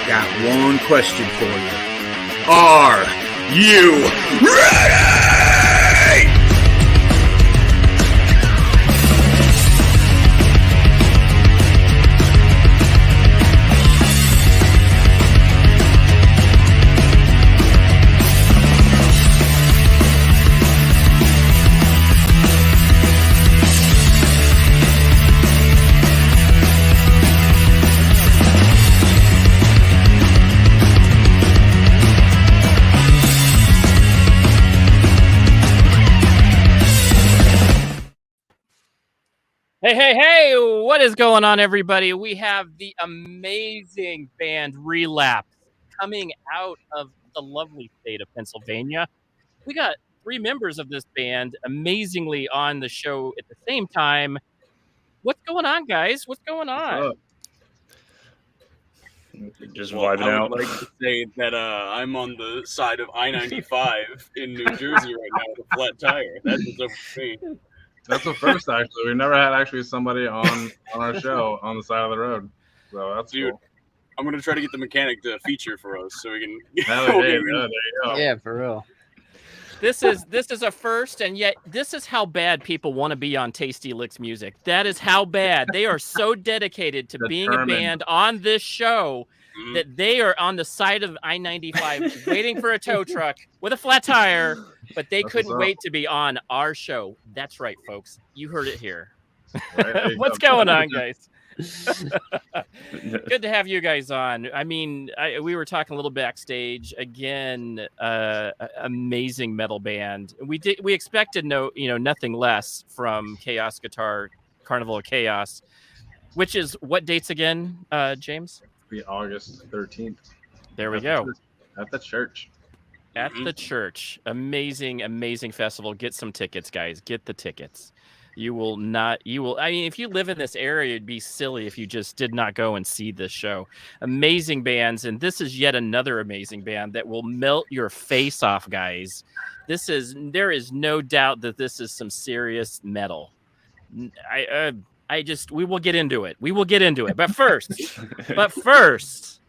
got one question for you. Are you ready? Hey, what is going on, everybody? We have the amazing band Relapsed coming out of the lovely state of Pennsylvania. We got 3 members of this band amazingly on the show at the same time. What's going on, guys? What's going on? Just vibing out. I would like to say that I'm on the side of I-95 in New Jersey right now with a flat tire. That's what's up with me. That's the first, actually. We've never had actually somebody on our show on the side of the road. So that's cool. I'm going to try to get the mechanic to feature for us so we can... There you go. Yeah, for real. This is a first, and yet this is how bad people want to be on Tasty Licks Music. That is how bad. They are so dedicated to being a band on this show that they are on the side of I-95 waiting for a tow truck with a flat tire, but they couldn't wait to be on our show. That's right, folks. You heard it here. Right, What's going on, guys? Good to have you guys on. I mean, we were talking a little backstage. Again, amazing metal band. We expected nothing less from Chaos Guitar Carnival of Chaos, which is what dates again, James? Be August 13th. There we go. At the church. At the church. Amazing festival. Get some tickets, guys. Get the tickets. I mean, if you live in this area, it'd be silly if you just did not go and see this show. Amazing bands, and this is yet another amazing band that will melt your face off, guys. There is no doubt that this is some serious metal. We will get into it. But first,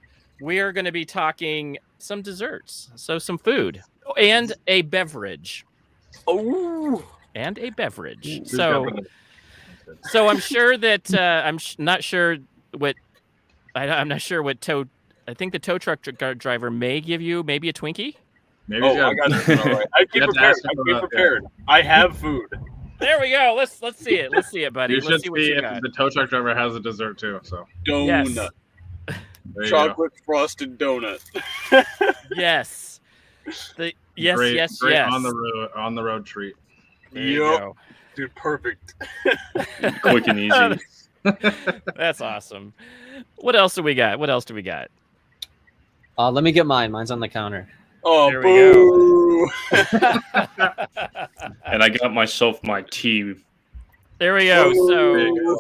we are going to be talking some desserts. So some food and a beverage. Oh, and a beverage. So I'm sure that I'm not sure what I think the tow truck driver may give you maybe a Twinkie. Maybe I got it. All right. I came prepared. I have food. There we go. Let's see it. Let's see it, buddy. Let's see what you got. The tow truck driver has a dessert too. So donut. Yes. Chocolate frosted donut. Yes. Yes. On the road treat. Yep. Dude, perfect. Quick and easy. That's awesome. What else do we got? Let me get mine. Mine's on the counter. Oh, there we go. And I got myself my tea. There we go. So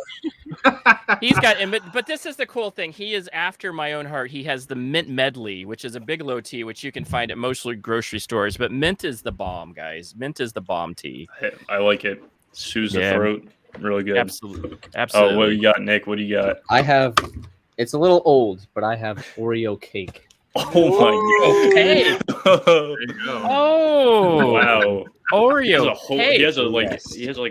he's got, but this is the cool thing. He is after my own heart. He has the mint medley, which is a Bigelow tea, which you can find at mostly grocery stores. But mint is the bomb, guys. Mint is the bomb tea. I like it. Soothes the throat. Really good. Absolutely. Oh, what do you got, Nick? What do you got? It's a little old, but I have Oreo cake. Oh my god! Hey. There you go. Oh wow! Oreo cake. He has like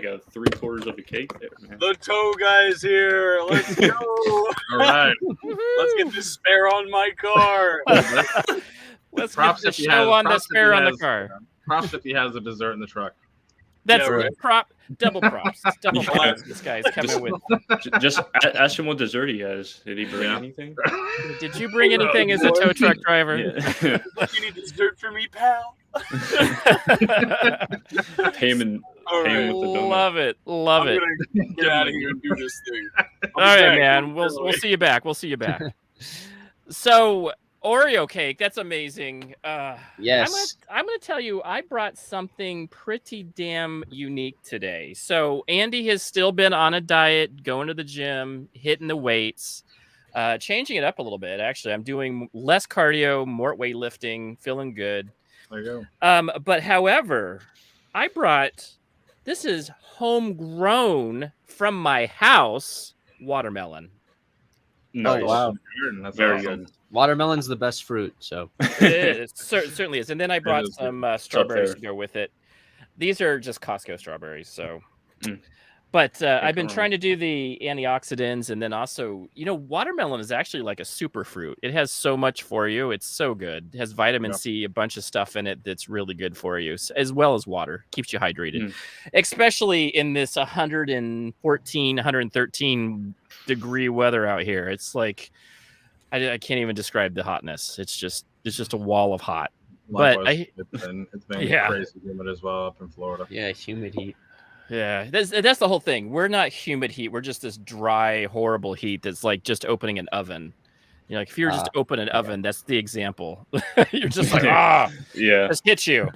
a 3/4 of a cake there, man. The tow guy's here. Let's go. All right. Let's get this spare on my car. Let's get the show on the spare on the car. Props if he has a dessert in the truck. That's right. Double props. Double props. This guy's coming with. Just ask him what dessert he has. Did he bring anything? Did you bring anything as a tow truck driver? Yeah. You need dessert for me, pal. Pay him with the donut. Love it. I'm gonna get out of here and do this thing. All right, man. We'll see you back. So Oreo cake, that's amazing. Yes. I'm gonna tell you, I brought something pretty damn unique today. So Andy has still been on a diet, going to the gym, hitting the weights, changing it up a little bit. Actually, I'm doing less cardio, more weightlifting, feeling good. There you go. But however, this is homegrown from my house watermelon. Nice. wow. That's Very awesome. good. Watermelon's the best fruit, so It certainly is. And then I brought is some up strawberries there. to go with it. These are just Costco strawberries, so. Mm. But I've been go trying wrong. to do the antioxidants, and then also, watermelon is actually like a superfruit. It has so much for you. It's so good. It has vitamin Yeah. C, a bunch of stuff in it that's really good for you, as well as water. Keeps you hydrated, Mm. especially in this 114, 113 degree weather out here. It's like I can't even describe the hotness. It's just a wall of hot. But Likewise, it's been Yeah. crazy humid as well up in Florida. yeah, humid heat. Yeah, that's the whole thing. We're not humid heat. We're just this dry, horrible heat that's like just opening an oven. Like if you were just to open an oven, that's the example. You're just like, Yeah. just hit you.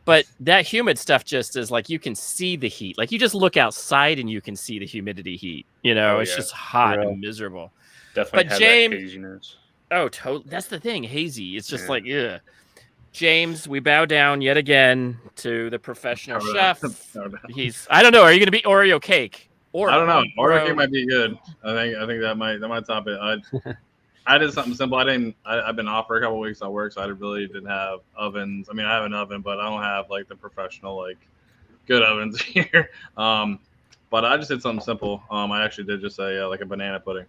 But that humid stuff just is like you can see the heat. Like you just look outside and you can see the humidity heat. Oh, It's yeah. just hot Real. and miserable. Definitely But have James- that haziness. Oh, totally. That's the thing. Hazy. It's just Yeah. like, yeah. James, we bow down yet again to the professional Cover chef. that. I don't know. Are you going to be Oreo cake? Or I don't know. Oreo bro. cake might be good. I think that might top it. I did something simple. I've been off for a couple weeks at work, so I really didn't have ovens. I mean, I have an oven, but I don't have like the professional good ovens here. But I just did something simple. I actually did just a banana pudding.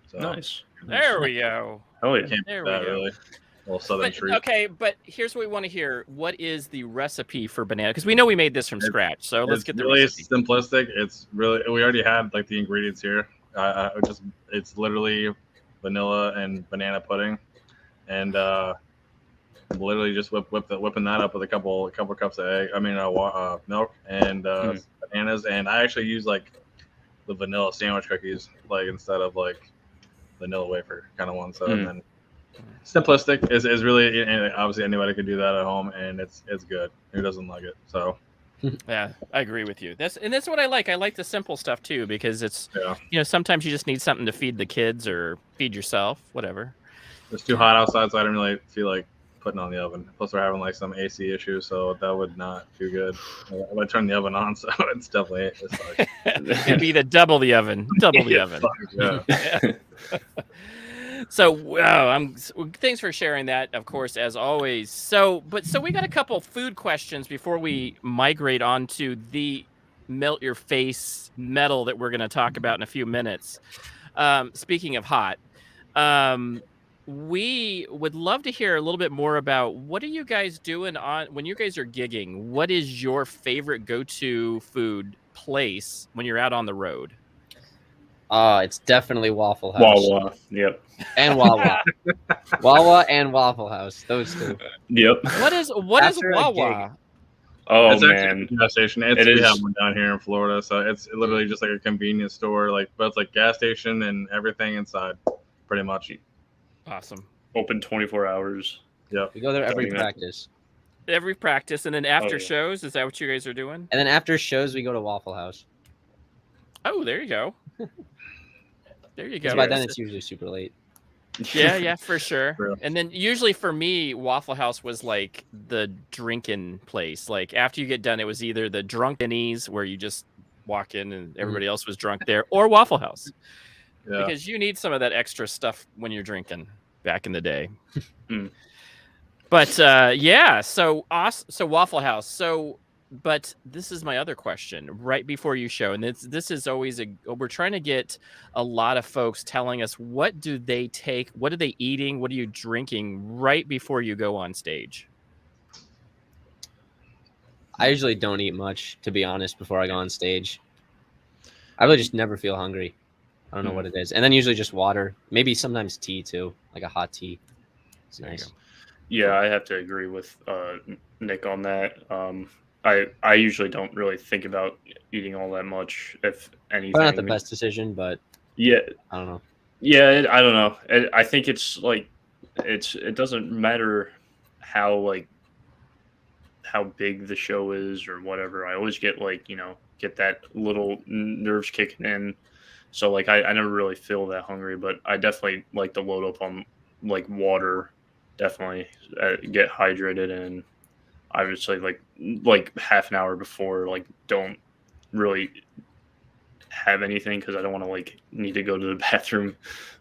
So Nice. There we go. Oh yeah. can't There beat we that go. really. A little southern But, treat. okay, but here's what we want to hear. What is the recipe for banana? Because we know we made this from scratch. So let's It's get the really recipe. simplistic. It's really we already had the ingredients here. It's literally vanilla and banana pudding, and literally just whipping that up with a couple cups of milk and bananas. And I actually use the vanilla sandwich cookies instead of vanilla wafer kind of one. So and then simplistic is really, and obviously anybody could do that at home, and it's good. Who doesn't like it? So Yeah, I agree with you. That's what I like. I like the simple stuff too because it's yeah, sometimes you just need something to feed the kids or feed yourself, whatever. it's too hot outside, so I didn't really feel like putting on the oven. Plus, we're having some AC issues, so that would not do good. I turn the oven on, so it's definitely It'd be the double the oven. yeah. So thanks for sharing that, of course, as always. So we got a couple food questions before we migrate on to the melt your face metal that we're going to talk about in a few minutes. Speaking of hot, we would love to hear a little bit more about what are you guys doing when you guys are gigging? What is your favorite go-to food place when you're out on the road? It's definitely Waffle House. Wawa. Yep. And Wawa. Wawa and Waffle House. Those two. Yep. What is After a Wawa? Oh It's actually man. a gas station. It We is. have one down here in Florida, so it's literally just like a convenience store, but it's gas station and everything inside, pretty much. Awesome. Open 24 hours. Yep. We go there every Something that- practice. Every practice, and then after yeah. shows, is that what you guys are doing? And then after shows, we go to Waffle House. Oh, there you go. There you go. Because by then it's usually super late. Yeah, for sure. True. And then usually for me, Waffle House was like the drinking place. Like after you get done, it was either the drunk Denny's where you just walk in and everybody else was drunk there, or Waffle House Yeah. because you need some of that extra stuff when you're drinking back in the day. But so Waffle House. But this is my other question right before you show, and this is always we're trying to get a lot of folks telling us what do they take, what are they eating, what are you drinking right before you go on stage. I usually don't eat much, to be honest, before I go on stage. I really just never feel hungry. I don't know what it is. And then usually just water, maybe sometimes tea too, like a hot tea. It's There you nice. go. Yeah, I have to agree with Nick on that. I usually don't really think about eating all that much, if anything. Probably not the best decision, but Yeah, I don't know. yeah. I don't know. I think it's it doesn't matter how big the show is or whatever. I always get get that little nerves kicking in. So I never really feel that hungry, but I definitely like to load up on water. Definitely get hydrated, and obviously like half an hour before, don't really have anything because I don't want to like need to go to the bathroom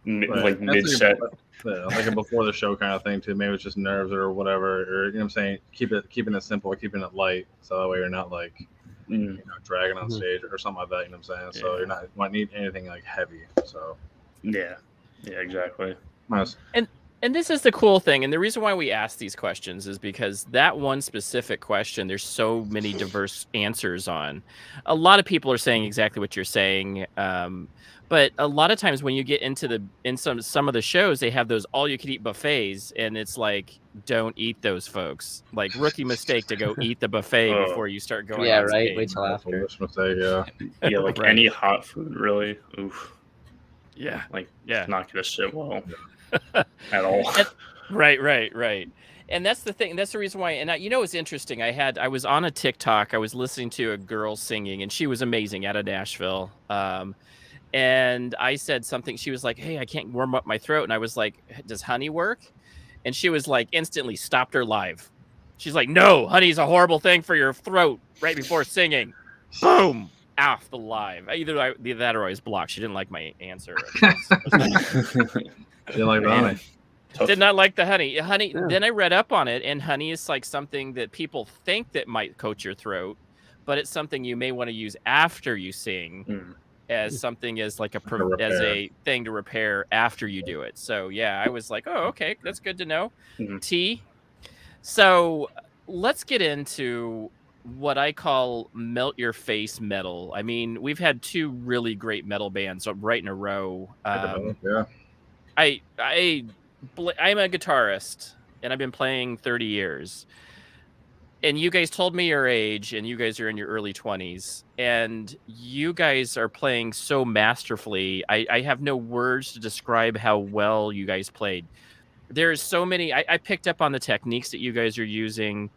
Right. like mid set. Like a before the show kind of thing too. Maybe it's just nerves or whatever, or you know what I'm saying. Keeping it simple, keeping it light, so that way you're not like dragging on stage or something like that. You know what I'm saying? So you're not might need anything like heavy. So yeah, exactly. Nice. And this is the cool thing, and the reason why we ask these questions is because that one specific question, there's so many diverse answers on. A lot of people are saying exactly what you're saying, but a lot of times when you get into some of the shows, they have those all-you-can-eat buffets, and it's like, don't eat those, folks. Like, rookie mistake to go eat the buffet before you start going. Yeah, on right. stage. Wait till after. Yeah, like Right. any hot food, really. Oof. Yeah, Like, yeah. it's not gonna sit well at all. Right. And that's the thing. That's the reason why. And it's interesting. I was on a TikTok. I was listening to a girl singing, and she was amazing out of Nashville. And I said something. She was like, "Hey, I can't warm up my throat." And I was like, "Does honey work?" And she was like, instantly stopped her live. She's like, "No, honey's a horrible thing for your throat right before singing." Boom. Off the live. Either that or I was blocked. She didn't like my answer. Didn't like the honey. Did not like the honey. Then I read up on it, and honey is like something that people think that might coat your throat, but it's something you may want to use after you sing, as something as like as a thing to repair after you do it. So yeah, I was like, oh, okay, that's good to know. T. So let's get into what I call melt your face metal. I mean, we've had two really great metal bands right in a row. Yeah. I'm a guitarist, and I've been playing 30 years. And you guys told me your age, and you guys are in your early 20s, and you guys are playing so masterfully. I have no words to describe how well you guys played. There's so many. I picked up on the techniques that you guys are using,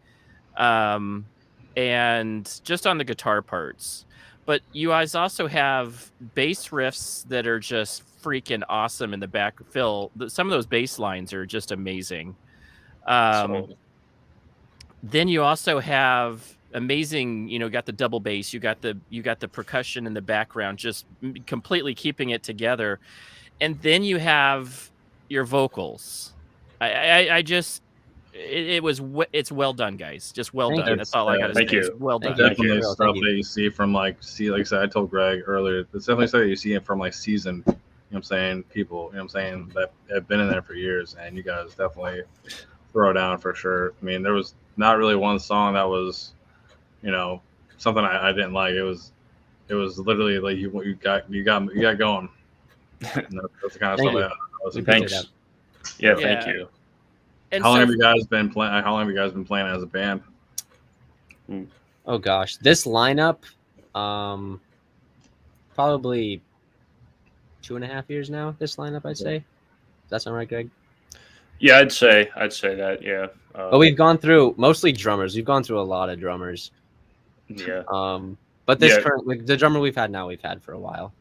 and just on the guitar parts. But you guys also have bass riffs that are just freaking awesome in the back. Phil, some of those bass lines are just amazing. Then you also have amazing, got the double bass, you got the percussion in the background, just completely keeping it together. And then you have your vocals. It's well done, guys. Just well done. That's all I got to say. Thank you. Well done. Definitely stuff that you see from like like I said, I told Greg earlier, it's definitely stuff that you see from like seasoned, you know what I'm saying, people, you know what I'm saying, that have been in there for years, and you guys definitely throw down for sure. I mean, there was not really one song that was, something I didn't like. It was literally like you got going. And that's the kind of stuff I was Thanks. Yeah, thank you. And How long have you guys been playing as a band? Oh gosh, this lineup, probably 2.5 years now. This lineup, I'd say. Does that sound right, Greg? Yeah, I'd say that. Yeah. But we've gone through mostly drummers. We've gone through a lot of drummers. Yeah. But this the drummer we've had for a while.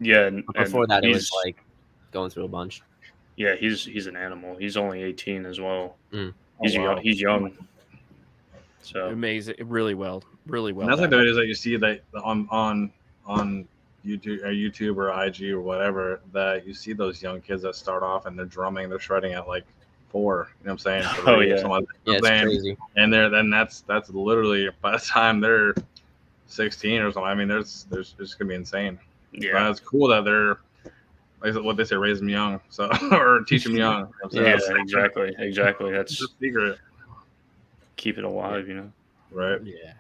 Yeah. Before that, it was like going through a bunch. Yeah, he's an animal. He's only 18 as well. He's young. So amazing, really well. And that's like the videos that you see that on YouTube or IG or whatever, that you see those young kids that start off and they're drumming, they're shredding at like 4. You know what I'm saying? It's crazy. And that's literally by the time they're 16 or something. I mean, there's just gonna be insane. Yeah, but it's cool that they're, like what they say, raise them young, so or teach them young. Yeah, exactly. That's the secret. Keep it alive, Right. Yeah.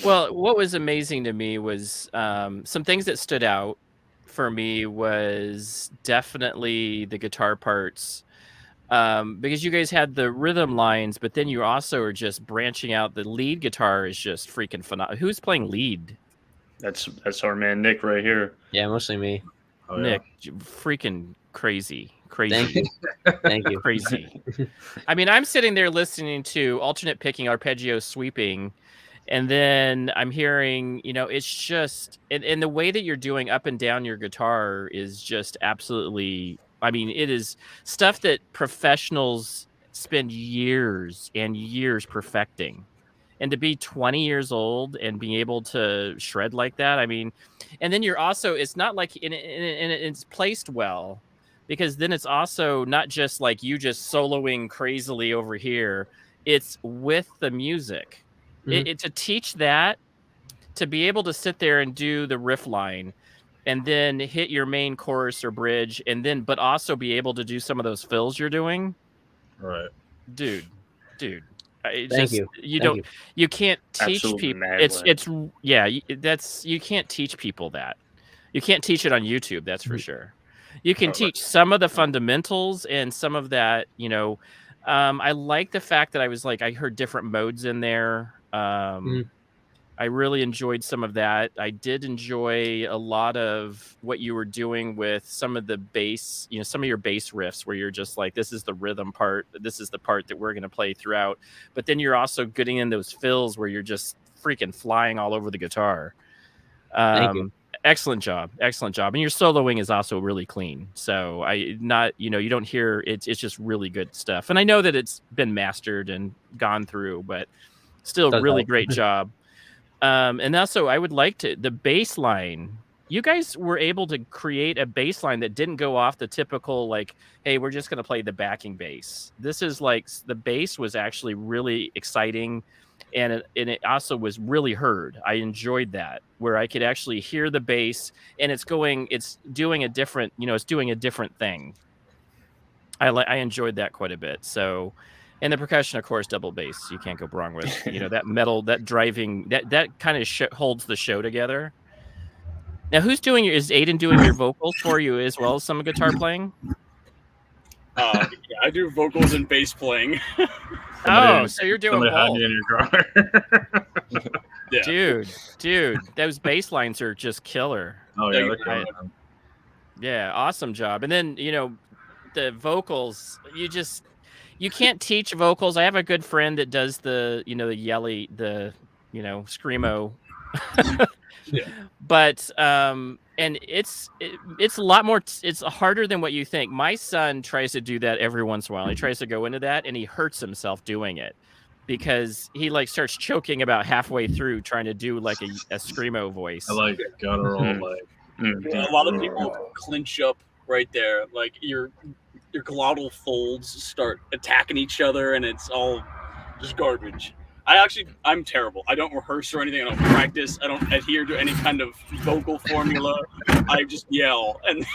Well, what was amazing to me was some things that stood out for me was definitely the guitar parts, because you guys had the rhythm lines, but then you also are just branching out. The lead guitar is just freaking phenomenal. Who's playing lead? That's our man Nick right here. Yeah, mostly me. Oh, Nick, freaking crazy. Thank you. Thank you. Crazy. I mean, I'm sitting there listening to alternate picking, arpeggio sweeping, and then I'm hearing, it's just, and the way that you're doing up and down your guitar is just absolutely, I mean, it is stuff that professionals spend years and years perfecting. And to be 20 years old and being able to shred like that, I mean, and then you're also, it's not like, and it's placed well, because then it's also not just like you just soloing crazily over here. It's with the music. Mhm. To teach that, to be able to sit there and do the riff line and then hit your main chorus or bridge, and then, but also be able to do some of those fills you're doing, Right. dude. It Thank just, you. you Thank don't, you. you can't teach Absolutely people. mad It's, lad. yeah, that's, you can't teach people that. You can't teach it on YouTube, that's for sure. You can Right. teach some of the fundamentals and some of that, you know. I like the fact that I was like, I heard different modes in there. Mhm. I really enjoyed some of that. I did enjoy a lot of what you were doing with some of the bass, you know, some of your bass riffs where you're just like, this is the rhythm part. This is the part that we're going to play throughout. But then you're also getting in those fills where you're just freaking flying all over the guitar. Thank you. Excellent job. Excellent job. And your soloing is also really clean. So you don't hear it's just really good stuff. And I know that it's been mastered and gone through, but still Does really help. great job. And also, I would like to, the bass line, you guys were able to create a bass line that didn't go off the typical, like, hey, we're just going to play the backing bass. This is like, the bass was actually really exciting. And it also was really heard. I enjoyed that, where I could actually hear the bass, and it's doing a different, it's doing a different thing. I enjoyed that quite a bit. So, and the percussion, of course, double bass. You can't go wrong with, that metal, that driving, that kind of holds the show together. Now, is Aiden doing your vocals for you as well as some guitar playing? Yeah, I do vocals and bass playing. So you're doing Somebody hide both. me in your car. Yeah. Dude, those bass lines are just killer. Oh Yeah, yeah, you're they're killing them. Yeah, awesome job. And then, the vocals, you can't teach vocals. I have a good friend that does the, the yelly, the, screamo. Yeah. But and it's a lot more, it's harder than what you think. My son tries to do that every once in a while. He tries to go into that and he hurts himself doing it, because he like starts choking about halfway through trying to do like a screamo voice. I like guttural, Mhm. like A lot of people clinch up right there. Like your glottal folds start attacking each other, and it's all just garbage. I'm terrible. I don't rehearse or anything. I don't practice. I don't adhere to any kind of vocal formula. I just yell, and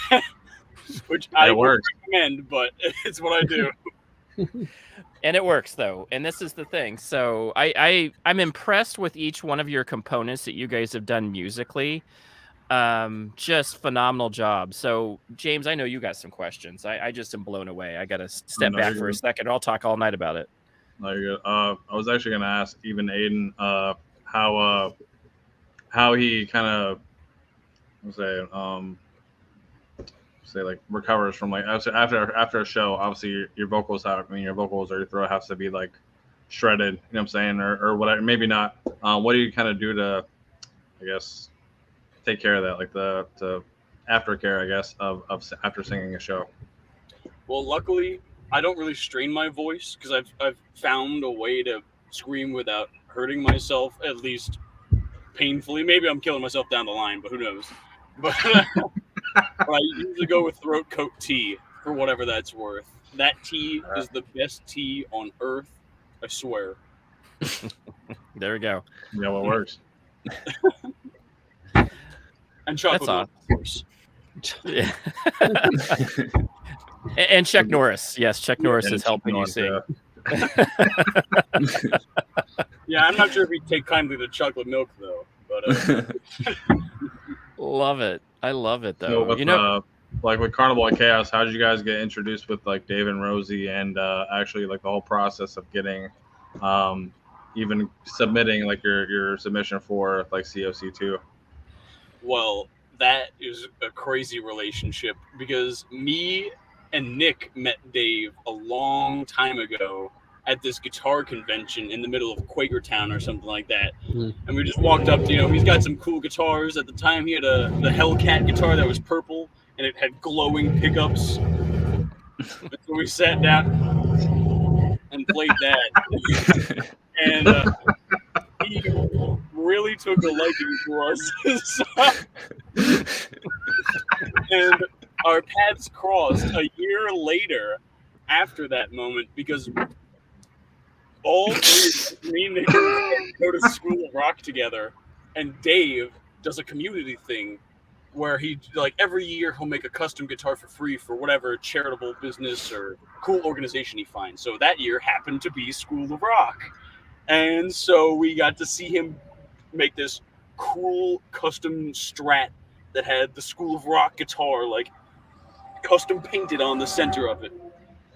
which I it works. recommend, but it's what I do. And it works though, and this is the thing. So I'm impressed with each one of your components that you guys have done musically. Just phenomenal job. So James, I know you got some questions. I just am blown away. I gotta step no, back you're for a good. second. I'll talk all night about it. No, you're good. I was actually gonna ask even Aiden how he kind of say like recovers from like after a show. Obviously your vocals your vocals or your throat has to be like shredded. You know what I'm saying, or whatever. Maybe not. What do you kind of do to, I guess, take care of that, like the aftercare, I guess, of after singing a show? Well, luckily, I don't really strain my voice because I've found a way to scream without hurting myself, at least painfully. Maybe I'm killing myself down the line, but who knows? But, but I usually go with throat coat tea for whatever that's worth. That tea is the best tea on earth, I swear. There we go. Yeah, what works? And chocolate milk, That's of course. Yeah. And Chuck Norris. Yes, Chuck Norris is helping you sing. Yeah, I'm not sure if he'd take kindly to chocolate milk though. But Love it. I love it So though. with, like with Carnival of Chaos, how did you guys get introduced with like Dave and Rosie, and actually like the whole process of getting even submitting like your submission for like COC2? well, that is a crazy relationship because me and Nick met Dave a long time ago at this guitar convention in the middle of Quakertown or something like that. Mhm. And we just walked up to, he's got some cool guitars. At the time, he had the Hellcat guitar that was purple and it had glowing pickups. So we sat down and played that. And he really took a liking to us. And our paths crossed a year later after that moment because all three, me, Nick, and Fred go to School of Rock together, and Dave does a community thing where he, like, every year he'll make a custom guitar for free for whatever charitable business or cool organization he finds. So that year happened to be School of Rock. And so we got to see him make this cool custom Strat that had the School of Rock guitar, like, custom painted on the center of it.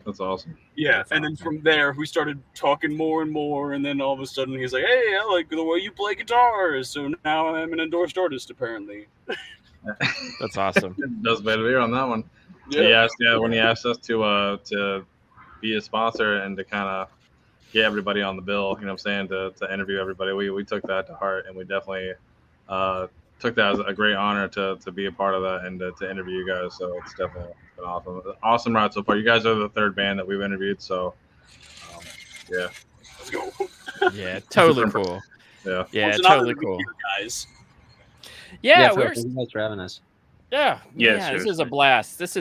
That's awesome. Yeah, and then from there we started talking more and more, and then all of a sudden he's like, "Hey, I like the way you play guitars." So now I'm an endorsed artist, apparently. That's awesome. Does better here on that one. Yeah. When he asked us to be a sponsor and to kind of get everybody on the bill, you know what I'm saying, to interview everybody, we took that to heart, and we definitely took that as a great honor to be a part of that and to interview you guys. So it's definitely been awesome ride so far. You guys are the third band that we've interviewed, so yeah. Let's go. Yeah, totally cool. Yeah. Yeah, It's an honor totally to be cool. here, guys. Yeah, Phil, we're thank you guys for having us. yeah, Yeah, this is a seriously. blast. This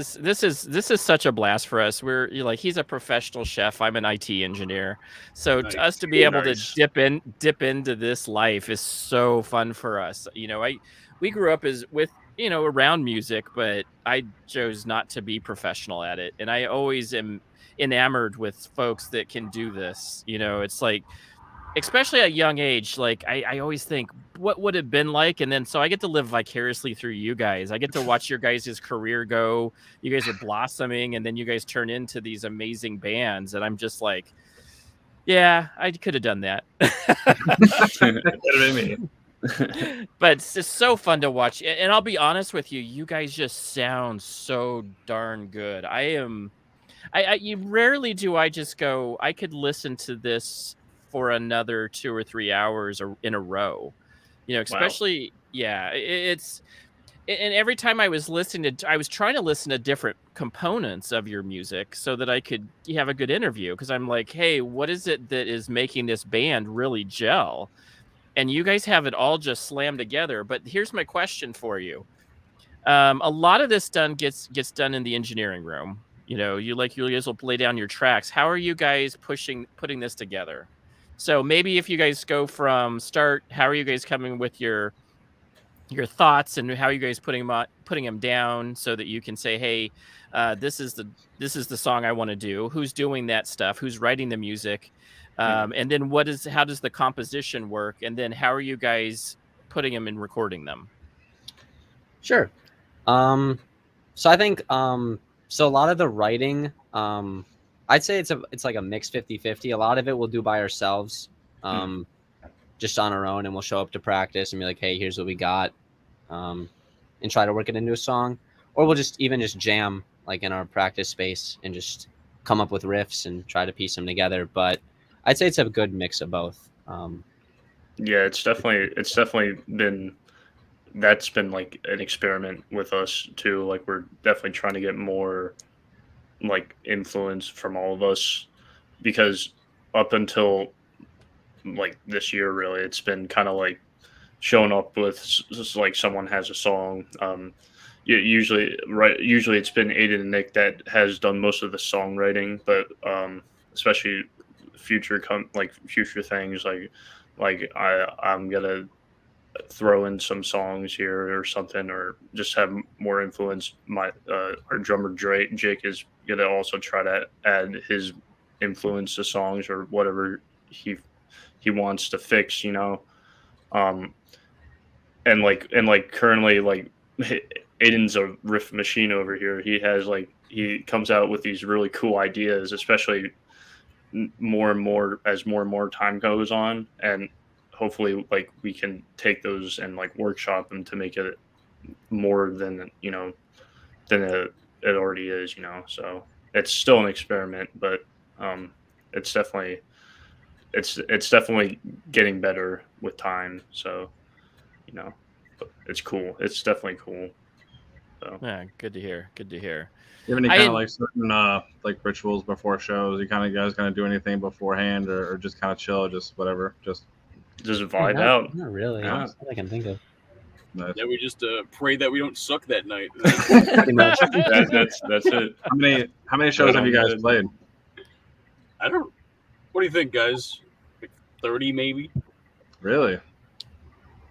is such a blast for us. Like, he's a professional chef. I'm an IT engineer, so Nice. to us to be able Nice. to dip into this life is so fun for us. We grew up around music, but I chose not to be professional at it, and I always am enamored with folks that can do this. It's like, especially at a young age, like I always think, what would it have been like? And then so I get to live vicariously through you guys. I get to watch your guys' career go. You guys are blossoming, and then you guys turn into these amazing bands. And I'm just like, yeah, I could have done that. Could have been me. But it's just so fun to watch. And I'll be honest with you, you guys just sound so darn good. You rarely do I just go, I could listen to this for another 2 or 3 hours in a row, especially, yeah, and every time I was I was trying to listen to different components of your music so that I could have a good interview. Cause I'm like, hey, what is it that is making this band really gel? And you guys have it all just slammed together. But here's my question for you. A lot of this gets done in the engineering room. You guys will lay down your tracks. How are you guys putting this together? So maybe if you guys go from start, how are you guys coming with your thoughts, and how are you guys putting them down so that you can say, hey, this is the song I want to do. Who's doing that stuff? Who's writing the music? And then how does the composition work? And then how are you guys putting them and recording them? Sure. So I think so a lot of the writing, I'd say it's like a mix 50-50. A lot of it we'll do by ourselves, just on our own, and we'll show up to practice and be like, hey, here's what we got, and try to work it into a song. Or we'll just jam like in our practice space and just come up with riffs and try to piece them together. But I'd say it's a good mix of both. Yeah, it's definitely been like an experiment with us too. Like, we're definitely trying to get more like influence from all of us, because up until like this year, really, it's been kind of like showing up with just like someone has a song. Usually it's been Aiden and Nick that has done most of the songwriting, but especially future things, like I'm gonna throw in some songs here or something, or just have more influence. Our drummer Jake is gonna also try to add his influence to songs or whatever he wants to fix, and currently, like, Aiden's a riff machine over here. He comes out with these really cool ideas, especially more and more as more and more time goes on, and hopefully, like, we can take those and like workshop them to make it more than it already is. So it's still an experiment, but it's definitely getting better with time. So but it's cool. It's definitely cool. So Yeah, good to hear. Good to hear. You have any kind of like certain like rituals before shows? You guys kind of do anything beforehand, or just kind of chill, just whatever, just Just vibe not, out. Not really. Yeah. That's all I can think of. Nice. Yeah, we just pray that we don't suck that night. Pretty much. That's it. How many shows have you guys played? I don't. What do you think, guys? Like 30 maybe. Really?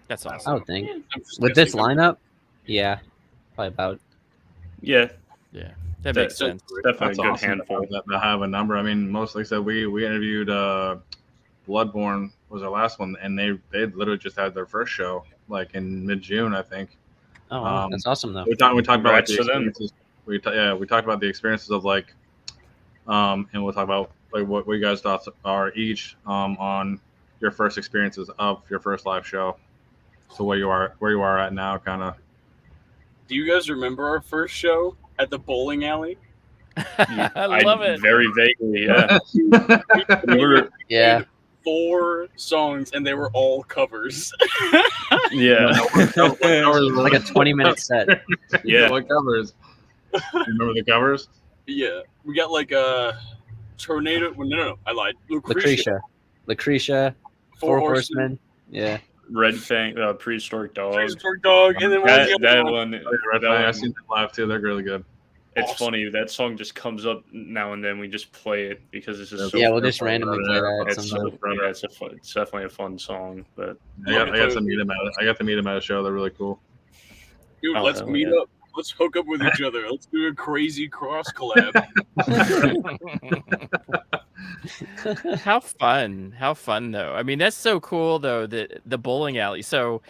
That's I awesome. would think I'm just with this guessing. lineup, yeah, probably about. Yeah, Yeah, that makes sense. definitely That's a good awesome handful. to have a number. I mean, most like I said, we interviewed Bloodborne was our last one, and they literally just had their first show like in mid-June, I think. Oh, wow. That's awesome though. We talked about like, Congrats the to them. experiences. We talked about the experiences of like, and we'll talk about like what you guys' thoughts are each on your first experiences of your first live show. So where you are at now, kind of. Do you guys remember our first show at the bowling alley? I love it. Very vaguely, yeah. We were, Yeah, 4 songs and they were all covers. yeah, like a 20-minute set. yeah. What covers? You remember the covers? Yeah, we got like a tornado. Well, no, I lied. Lucretia, Four Horsemen. Yeah. Red Fang, Prehistoric Dog. Prehistoric Dog, and then That one. I've seen them live too. They're really good. It's Awesome. funny. That song just comes up now and then. We just play it because it's just so. Yeah, we'll just randomly play that It's, sometime. yeah, it's definitely a fun song, but I got to meet him at a show. They're really cool. Dude, Oh, let's hell meet yeah. up. Let's hook up with each other. Let's do a crazy cross collab. How fun though. I mean, that's so cool though, that the bowling alley. So,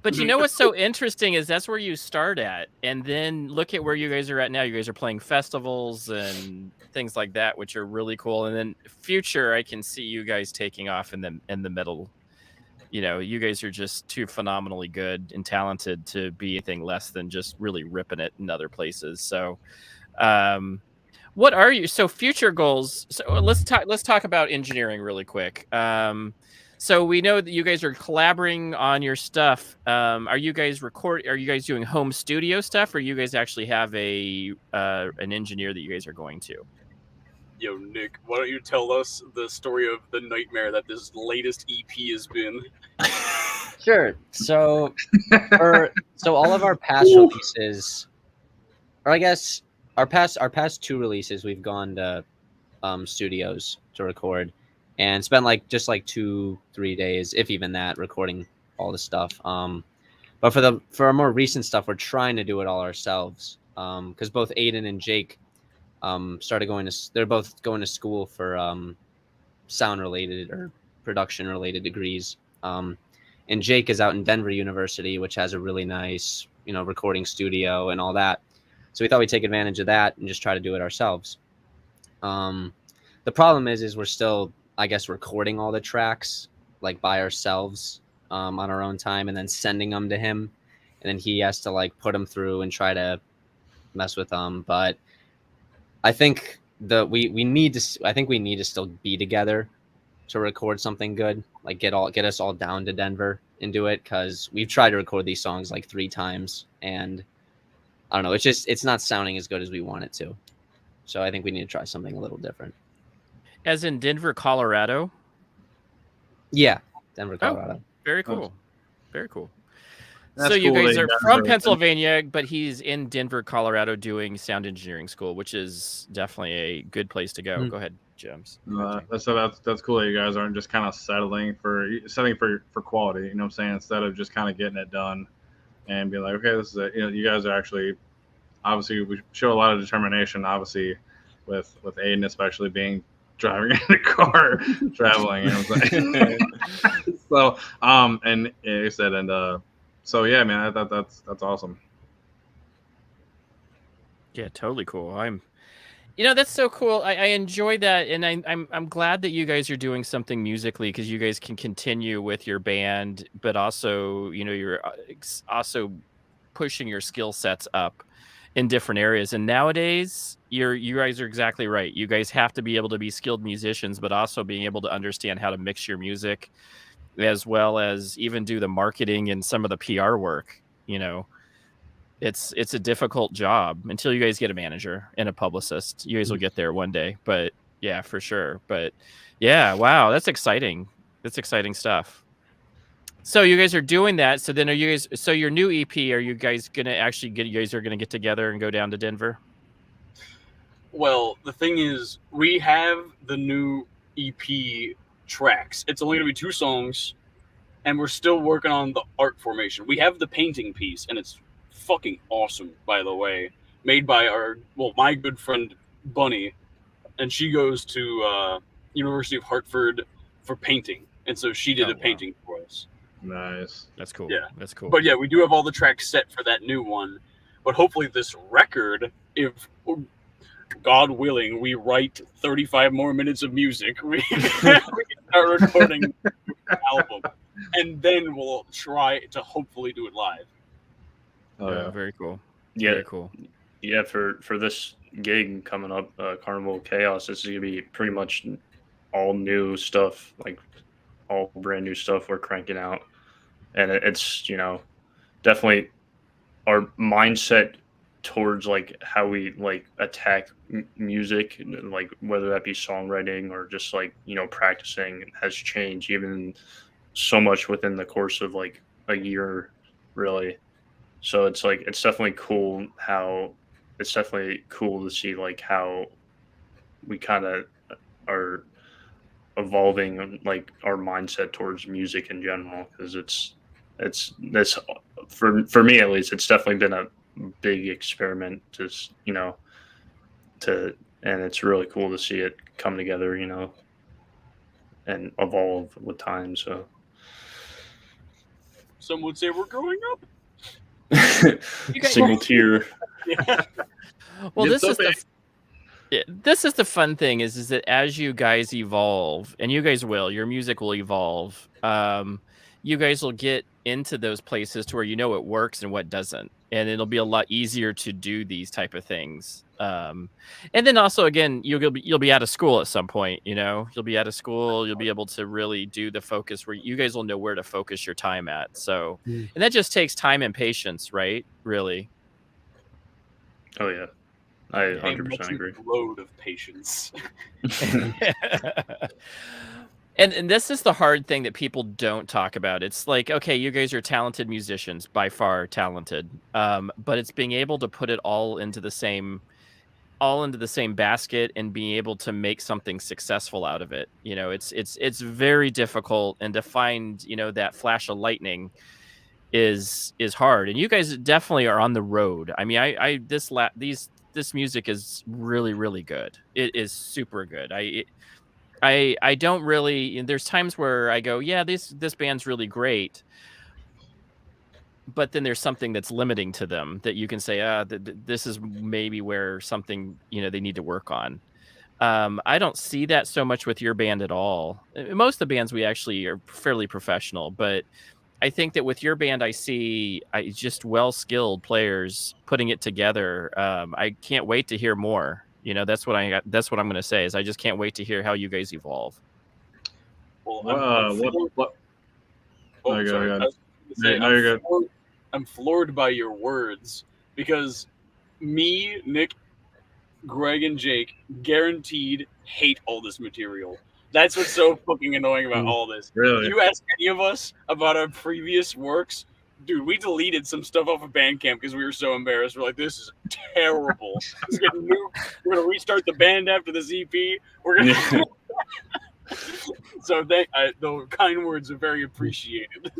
but you know what's so interesting is that's where you start at, and then look at where you guys are at now. You guys are playing festivals and things like that, which are really cool. And then future, I can see you guys taking off in the middle. You know, you guys are just too phenomenally good and talented to be anything less than just really ripping it in other places. So, what are you? So future goals. So let's talk about engineering really quick. So we know that you guys are collaborating on your stuff. Are you guys doing home studio stuff, or you guys actually have an engineer that you guys are going to? Yo, Nick, why don't you tell us the story of the nightmare that this latest EP has been? Sure. So, all of our past releases, or I guess our past 2 releases, we've gone to studios to record, and spent like 2-3 days, if even that, recording all the stuff. But for our more recent stuff, we're trying to do it all ourselves. Because both Aiden and Jake they're both going to school for sound related or production related degrees. And Jake is out in Denver University, which has a really nice, recording studio and all that. So we thought we'd take advantage of that and just try to do it ourselves. The problem is we're still, I guess, recording all the tracks like by ourselves on our own time, and then sending them to him, and then he has to like put them through and try to mess with them. But I think we need to still be together to record something good, like get us all down to Denver and do it, because we've tried to record these songs like 3 times, and I don't know, it's not sounding as good as we want it to. So I think we need to try something a little different. As in Denver, Colorado? Yeah, Denver, Colorado. Very cool. Very cool. That's so you cool guys that are you guys from are- Pennsylvania, but he's in Denver, Colorado doing sound engineering school, which is definitely a good place to go. Mm. Go ahead, James. That's cool that you guys aren't just kind of setting for quality. You know what I'm saying? Instead of just kind of getting it done and be like, okay, this is it. You guys are actually, obviously, we show a lot of determination. Obviously, with Aiden especially driving in a car, traveling. You know what I'm saying? So, and like I said, so yeah, man, that's awesome. Yeah, totally cool. That's so cool. I enjoy that, and I'm glad that you guys are doing something musically, because you guys can continue with your band, but also you're also pushing your skill sets up in different areas. And nowadays, you guys are exactly right. You guys have to be able to be skilled musicians, but also being able to understand how to mix your music, as well as even do the marketing and some of the PR work. It's a difficult job until you guys get a manager and a publicist. You guys will get there one day, but yeah, for sure. But yeah, wow, that's exciting. That's exciting stuff. So you guys are doing that. So then, are you guys? So your new EP, are you guys gonna actually get? You guys are gonna get together and go down to Denver? Well, the thing is, we have the new EP tracks. It's only going to be 2 songs, and we're still working on the art formation. We have the painting piece, and it's fucking awesome, by the way. Made by my good friend Bunny, and she goes to University of Hartford for painting, and so she did Oh, a painting for us. Nice. That's cool. Yeah. That's cool. But yeah, we do have all the tracks set for that new one. But hopefully, this record, if God willing, we write 35 more minutes of music, we can start recording the album, and then we'll try to hopefully do it live. Oh, yeah. Very cool. Yeah, Very cool. yeah. For this gig coming up, Carnival of Chaos, this is gonna be pretty much all new stuff, like all brand new stuff we're cranking out, and it's definitely our mindset towards like how we like attack music, like whether that be songwriting or just like practicing, has changed even so much within the course of like a year, really. So it's definitely cool to see like how we kind of are evolving like our mindset towards music in general, because it's this for me at least, it's definitely been a big experiment, just and it's really cool to see it come together, and evolve with time. So Some would say we're growing up. guys- single tier. Yeah. Well, It's this is the fun thing is that as you guys evolve, and you guys will, your music will evolve. You guys will get into those places to where it works and what doesn't, and it'll be a lot easier to do these type of things. And then also, again, you'll be out of school at some point. You'll be out of school. You'll be able to really do the focus where you guys will know where to focus your time at. So, and that just takes time and patience, right? Really. Oh yeah, I A 100% agree. load of patience. And this is the hard thing that people don't talk about. It's like, okay, you guys are talented musicians, by far talented, but it's being able to put it all into the same basket and being able to make something successful out of it. It's very difficult, and to find that flash of lightning is hard. And you guys definitely are on the road. I mean, this music is really, really good. It is super good. I don't really. There's times where I go, yeah, this band's really great, but then there's something that's limiting to them that you can say, this is maybe where something they need to work on. I don't see that so much with your band at all. Most of the bands we actually are fairly professional, but I think that with your band, I see just well-skilled players putting it together. I can't wait to hear more. That's what I'm going to say is I just can't wait to hear how you guys evolve. Well, What? Oh, No, sorry. go ahead. I was gonna say, No, you're good. I'm floored by your words, because me, Nick, Greg, and Jake guaranteed hate all this material. That's what's so fucking annoying about all this. Really? You ask any of us about our previous works, dude, we deleted some stuff off of Bandcamp because we were so embarrassed. We're like, this is terrible. It's getting nuked. We're gonna restart the band after this EP. We're gonna. So the kind words are very appreciated.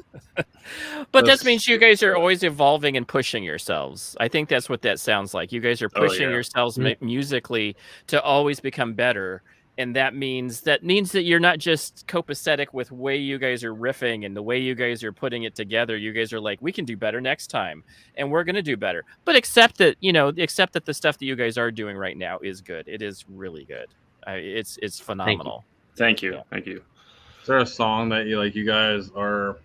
But that means you guys are always evolving and pushing yourselves. I think that's what that sounds like. You guys are pushing yourselves musically to always become better. And that means that you're not just copacetic with the way you guys are riffing and the way you guys are putting it together. You guys are like, we can do better next time, and we're going to do better. But accept that the stuff that you guys are doing right now is good. It is really good. It's phenomenal. Thank you. Yeah. Thank you. Is there a song that you guys are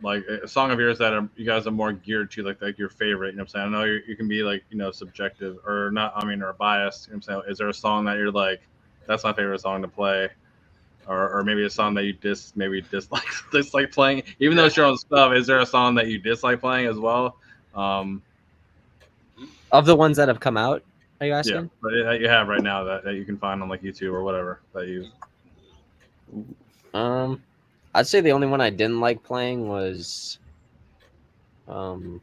like a song of yours that you guys are more geared to, like your favorite? You know what I'm saying? I know you can be like subjective or not. I mean, or biased. You know what I'm saying? Is there a song that you're like, that's my favorite song to play, or maybe a song that you dislike playing, even though it's your own stuff? Is there a song that you dislike playing as well? Of the ones that have come out, are you asking? Yeah, that you have right now that you can find on like YouTube or whatever that you. I'd say the only one I didn't like playing was probably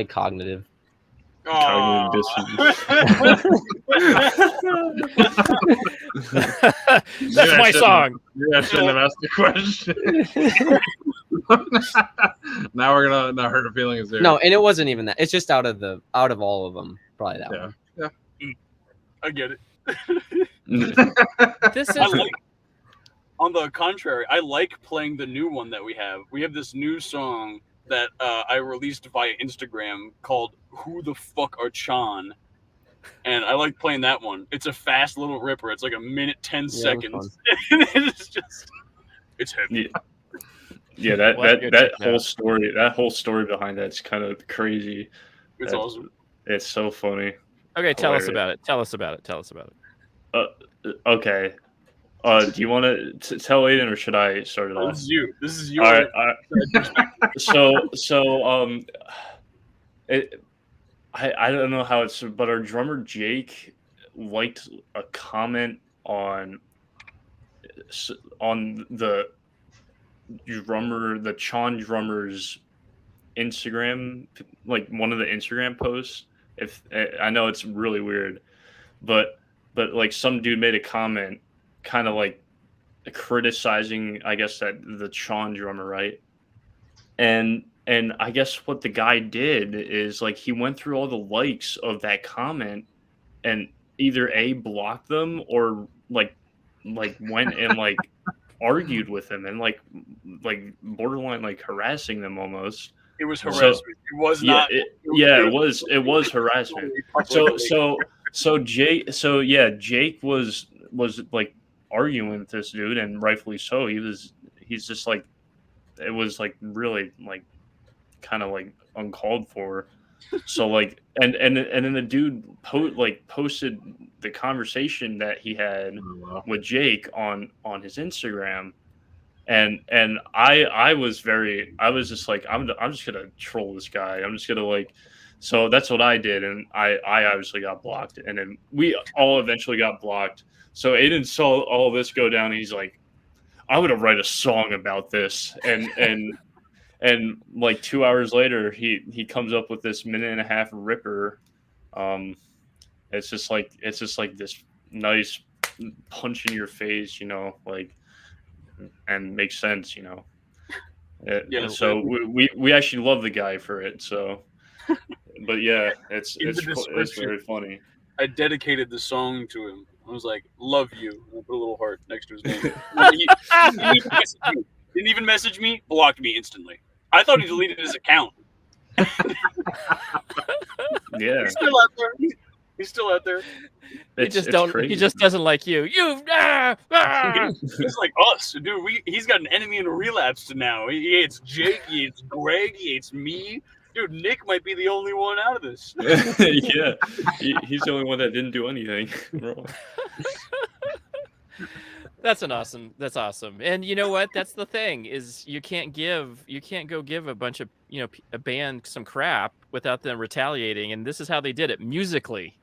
Cognitive. Cognitive That's my song. Yeah, I shouldn't have asked the question. Now we're gonna hurt her feelings there. No, and it wasn't even that. It's just out of all of them, probably that one. Yeah. I get it. This I is like, on the contrary, I like playing the new one that we have. We have this new song that I released via Instagram called "Who the Fuck Are Chan," and I like playing that one. It's a fast little ripper. It's like a minute 10 seconds, and it's heavy. Yeah, that whole story behind that's kind of crazy. It's awesome. It's so funny. okay. Tell us Hilarious. about it. Okay. Do you want to tell Aiden, or should I start it off? This is you. All right. I don't know how it's, but our drummer Jake liked a comment on the Chan drummer's Instagram, like one of the Instagram posts. If I know it's really weird, but like some dude made a comment, kind of like criticizing, I guess, that the Chan drummer, right? And I guess what the guy did is like he went through all the likes of that comment and either blocked them or like went and like argued with them and like borderline like harassing them almost. It was harassment. It was not. It was harassment. Jake was like arguing with this dude, and rightfully so. He's just like, it was like really like kind of like uncalled for. So like, and then the dude posted the conversation that he had with Jake on his Instagram. And I was just like, I'm just gonna troll this guy. I'm just gonna like, so that's what I did, and I obviously got blocked, and then we all eventually got blocked. So Aiden saw all this go down, and he's like, I'm gonna write a song about this, and like 2 hours later, he comes up with this 1.5-minute ripper. It's just like this nice punch in your face, like. And makes sense, So we actually love the guy for it. So, but yeah, it's very funny. I dedicated the song to him. I was like, "Love you." And I put a little heart next to his name. Didn't even message me. Blocked me instantly. I thought he deleted his account. Yeah, he's still out there. He's still out there. He just doesn't like you. He's like us, dude. He's got an enemy in Relapsed now. He hates Jake. He hates Greg. He hates me. Dude, Nick might be the only one out of this. Yeah, he's the only one that didn't do anything wrong. That's awesome. And you know what? That's the thing is you can't go give a bunch of a band some crap without them retaliating. And this is how they did it musically.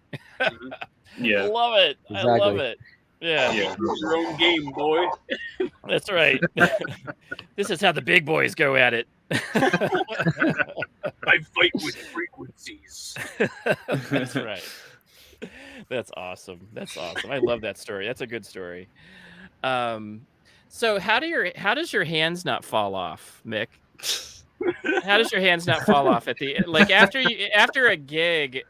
Yeah, love it. Exactly. I love it. Yeah. Your own game, boy. That's right. This is how the big boys go at it. I fight with frequencies. That's right. That's awesome. I love that story. That's a good story. So how does your hands not fall off, Mick? How does your hands not fall off at the like after a gig?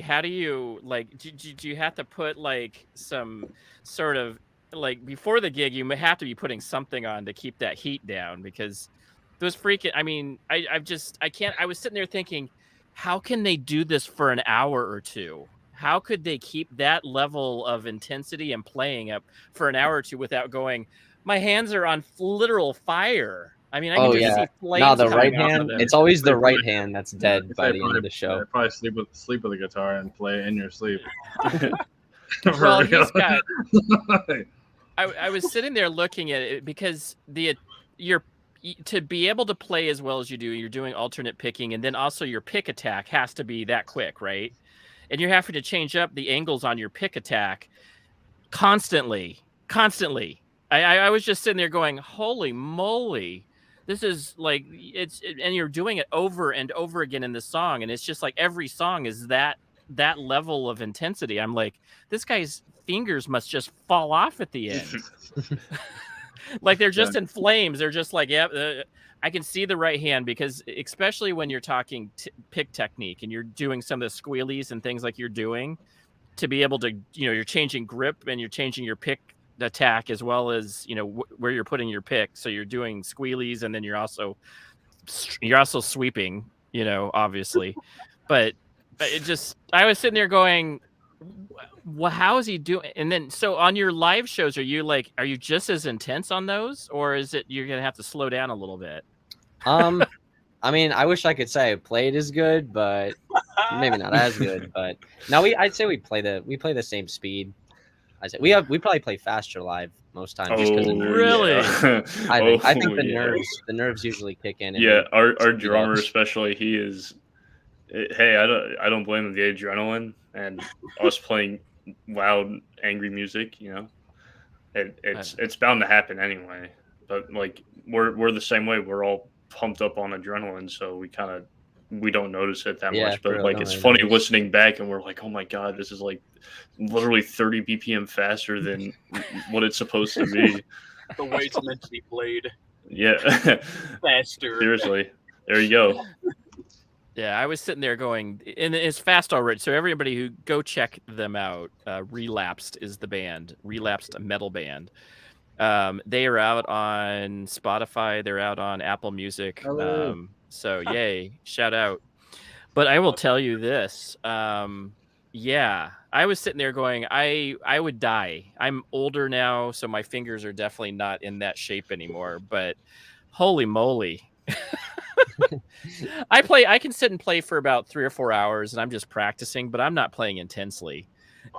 How do you like? Do you have to put like some sort of like before the gig? You may have to be putting something on to keep that heat down because those freaking. I mean, I can't. I was sitting there thinking, how can they do this for an hour or two? How could they keep that level of intensity and playing up for an hour or two without going? My hands are on literal fire. I mean, I can just see flames. No, the right coming off hand. of them. It's always the right hand that's dead by the end of the show. Probably sleep with the guitar and play in your sleep. Well, he's got. I was sitting there looking at it because to be able to play as well as you do, you're doing alternate picking, and then also your pick attack has to be that quick, right? And you're having to change up the angles on your pick attack constantly. I was just sitting there going, holy moly. This is like and you're doing it over and over again in the song, and it's just like every song is that level of intensity. I'm like, this guy's fingers must just fall off at the end. Like they're just in flames. They're just like, yeah, I can see the right hand, because especially when you're talking pick technique and you're doing some of the squealies and things like you're doing, to be able to, you're changing grip and you're changing your pick attack as well as, where you're putting your pick. So you're doing squealies, and then you're also sweeping, obviously. But I was sitting there going, well, how is he doing? And then, so on your live shows, are you just as intense on those, or is it you're gonna have to slow down a little bit? I mean, I wish I could say I played as good, but maybe not as good. But no, I'd say we play the same speed. I say we probably play faster live most times. Just because really? Yeah. I think the nerves usually kick in. Yeah, our drummer especially, he is. Hey, I don't blame him. The adrenaline and us playing loud, angry music, it's bound to happen anyway. But like we're the same way. We're all pumped up on adrenaline, so we don't notice it that much. But like it's funny listening back, and we're like, oh my god, this is like literally 30 BPM faster than what it's supposed to be. The way it's meant to be played. Yeah, faster. Seriously, there you go. Yeah, I was sitting there going, and it's fast already. So everybody who go check them out. Relapsed is the band. Relapsed, a metal band. They are out on Spotify. They're out on Apple Music. So yay, shout out. But I will tell you this. Yeah, I was sitting there going, I would die. I'm older now, so my fingers are definitely not in that shape anymore. But holy moly. I can sit and play for about 3 or 4 hours, and I'm just practicing, but I'm not playing intensely.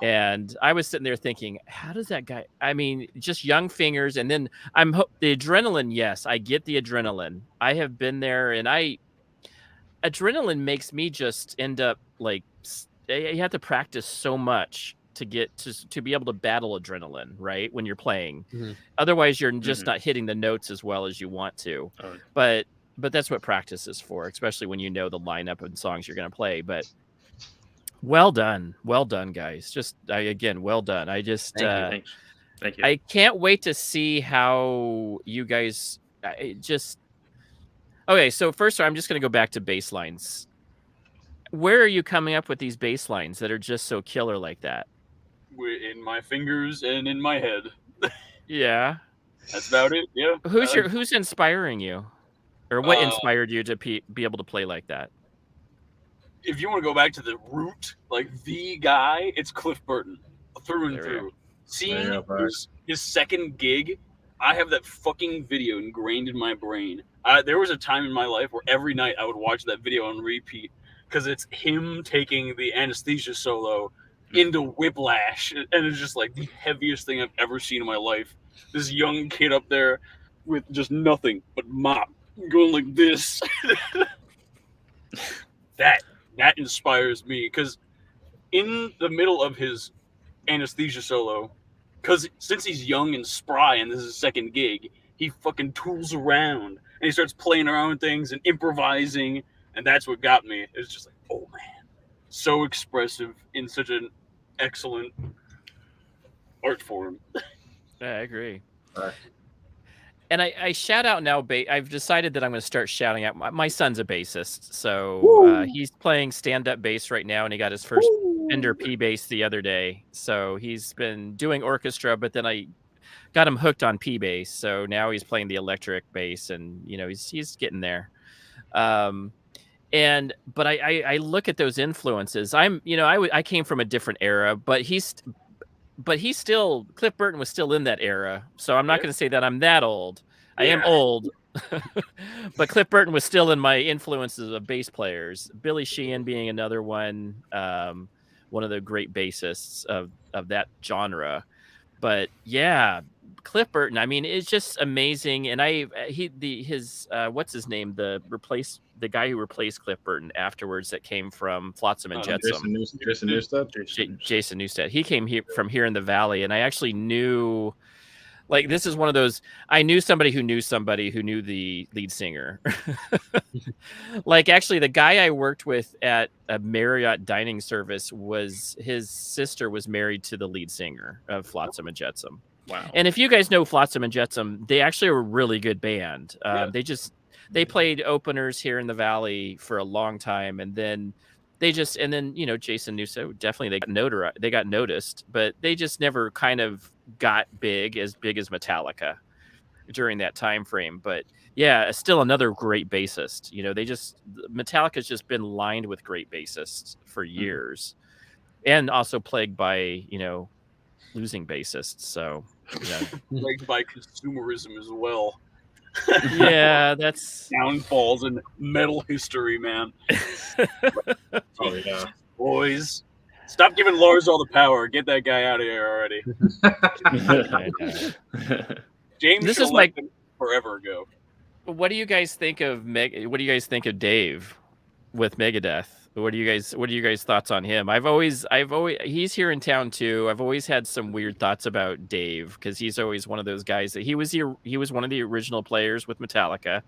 And I was sitting there thinking, how does that guy, I mean, just young fingers. And then the adrenaline. Yes, I get the adrenaline. I have been there, and adrenaline makes me just end up like, you have to practice so much to get to be able to battle adrenaline, right? When you're playing, otherwise you're just not hitting the notes as well as you want to. But that's what practice is for, especially when you know the lineup and songs you're going to play. But well done, guys. Just again, well done. I just Thank you. I can't wait to see how you guys Okay, so first I'm just going to go back to bass lines. Where are you coming up with these bass lines that are just so killer like that? In my fingers and in my head. Yeah, that's about it. Yeah. Who's inspiring you? Or what inspired you to be able to play like that? If you want to go back to the root, like the guy, it's Cliff Burton, through and through. Seeing his second gig, I have that fucking video ingrained in my brain. There was a time in my life where every night I would watch that video on repeat, because it's him taking the anesthesia solo into Whiplash, and it's just like the heaviest thing I've ever seen in my life. This young kid up there with just nothing but mop, going like this. That inspires me, because in the middle of his anesthesia solo, because since he's young and spry and this is his second gig, he fucking tools around and he starts playing around with things and improvising, and that's what got me. It's just like, oh man, so expressive in such an excellent art form. Yeah, I agree. And I shout out now. I've decided that I'm going to start shouting out. My son's a bassist, so he's playing stand-up bass right now, and he got his first Fender P bass the other day. So he's been doing orchestra, but then I got him hooked on P bass. So now he's playing the electric bass, and he's getting there. But I look at those influences. I came from a different era, but Cliff Burton was still in that era. So I'm not going to say that I'm that old. I am old, but Cliff Burton was still in my influences of bass players. Billy Sheehan being another one, one of the great bassists of that genre. But yeah, Cliff Burton, I mean, it's just amazing. And his what's his name? The guy who replaced Cliff Burton afterwards, that came from Flotsam and Jetsam. Jason Newsted. Jason Newsted. He came from here in the Valley, and I actually knew Like this is one of those. I knew somebody who knew somebody who knew the lead singer. Like actually, the guy I worked with at a Marriott dining service was his sister was married to the lead singer of Flotsam and Jetsam. Wow. And if you guys know Flotsam and Jetsam, they actually are a really good band. They played openers here in the Valley for a long time, and then Jason Newso, definitely they got noticed, but they just never kind of got big as Metallica during that time frame. But yeah, still another great bassist. Metallica's just been lined with great bassists for years, and also plagued by losing bassists. So Plagued by consumerism as well. yeah, that's Downfalls in metal history, man. Oh yeah. Boys, stop giving Lars all the power. Get that guy out of here already. James This should is elect him forever ago. What do you guys think of What do you guys think of Dave with Megadeth? What do you guys thoughts on him? I've always he's here in town too. I've always had some weird thoughts about Dave because he's always one of those guys that he was one of the original players with Metallica.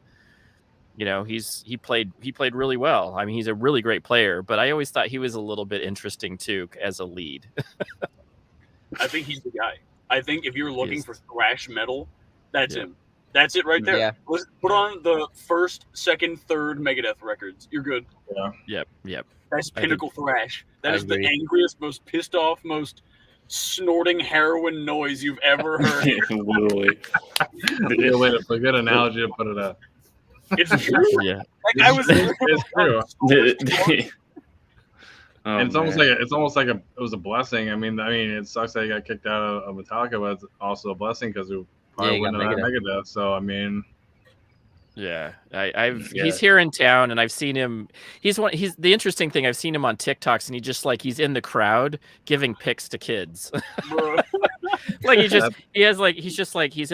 He played really well. I mean, he's a really great player, but I always thought he was a little bit interesting too as a lead. I think he's the guy. I think if you're looking for thrash metal, that's him. That's it right there. Yeah. Let's put on the first, second, third Megadeth records. You're good. Yeah. Yep. That's pinnacle thrash. That I is agree. the angriest, most pissed off, most snorting heroin noise you've ever heard. Literally. A good analogy to put it up. It's true. Yeah. That guy was. It's true. Oh, And it's almost man. like it was a blessing. I mean, it sucks that he got kicked out of Metallica, but it's also a blessing because we probably he got wouldn't have had Megadeth. So I mean, Yeah, he's here in town, and I've seen him. He's the interesting thing. I've seen him on TikToks, and he's in the crowd giving pics to kids. Like he's in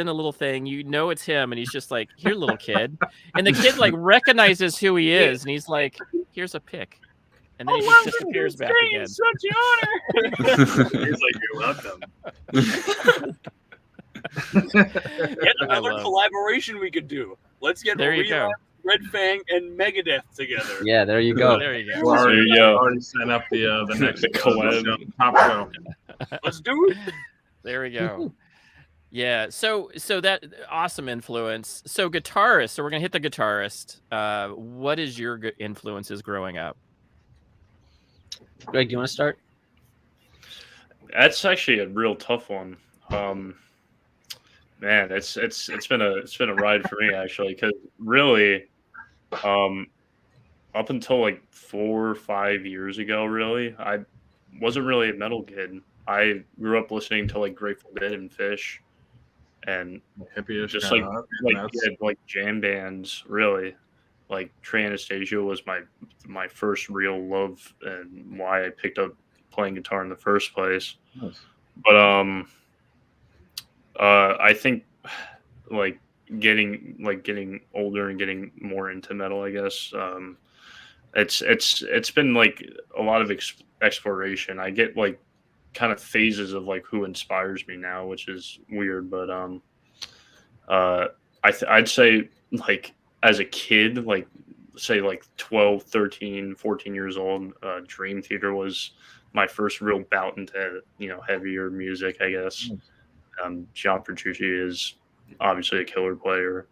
a little thing. It's him, and he's just like, "Here, little kid," and the kid like recognizes who he is, and he's like, "Here's a pic," and then he just disappears back again. Such honor. he's like, "You're welcome." Yet another collaboration we could do. Let's get There you go. Red Fang and Megadeth together. Yeah, there you go. There you go. We're already, There you go. already setting up the next collab. top show. Let's do it. There we go. Yeah. So that awesome influence. So guitarist. So we're gonna hit the guitarist. What is your influences growing up? Greg, do you want to start? That's actually a real tough one. Man, it's been a ride for me actually, because really, up until like 4 or 5 years ago, really, I wasn't really a metal kid. I grew up listening to like Grateful Dead and Fish, and Hippie-ish just kinda, like jam bands. Really, like Trey Anastasio was my first real love and why I picked up playing guitar in the first place. Nice. But I think like getting older and getting more into metal, I guess. It's been like a lot of exploration. I get like kind of phases of like who inspires me now, which is weird, but I'd say like as a kid, like say like 12, 13, 14 years old, Dream Theater was my first real bout into heavier music, I guess. John Petrucci is obviously a killer player.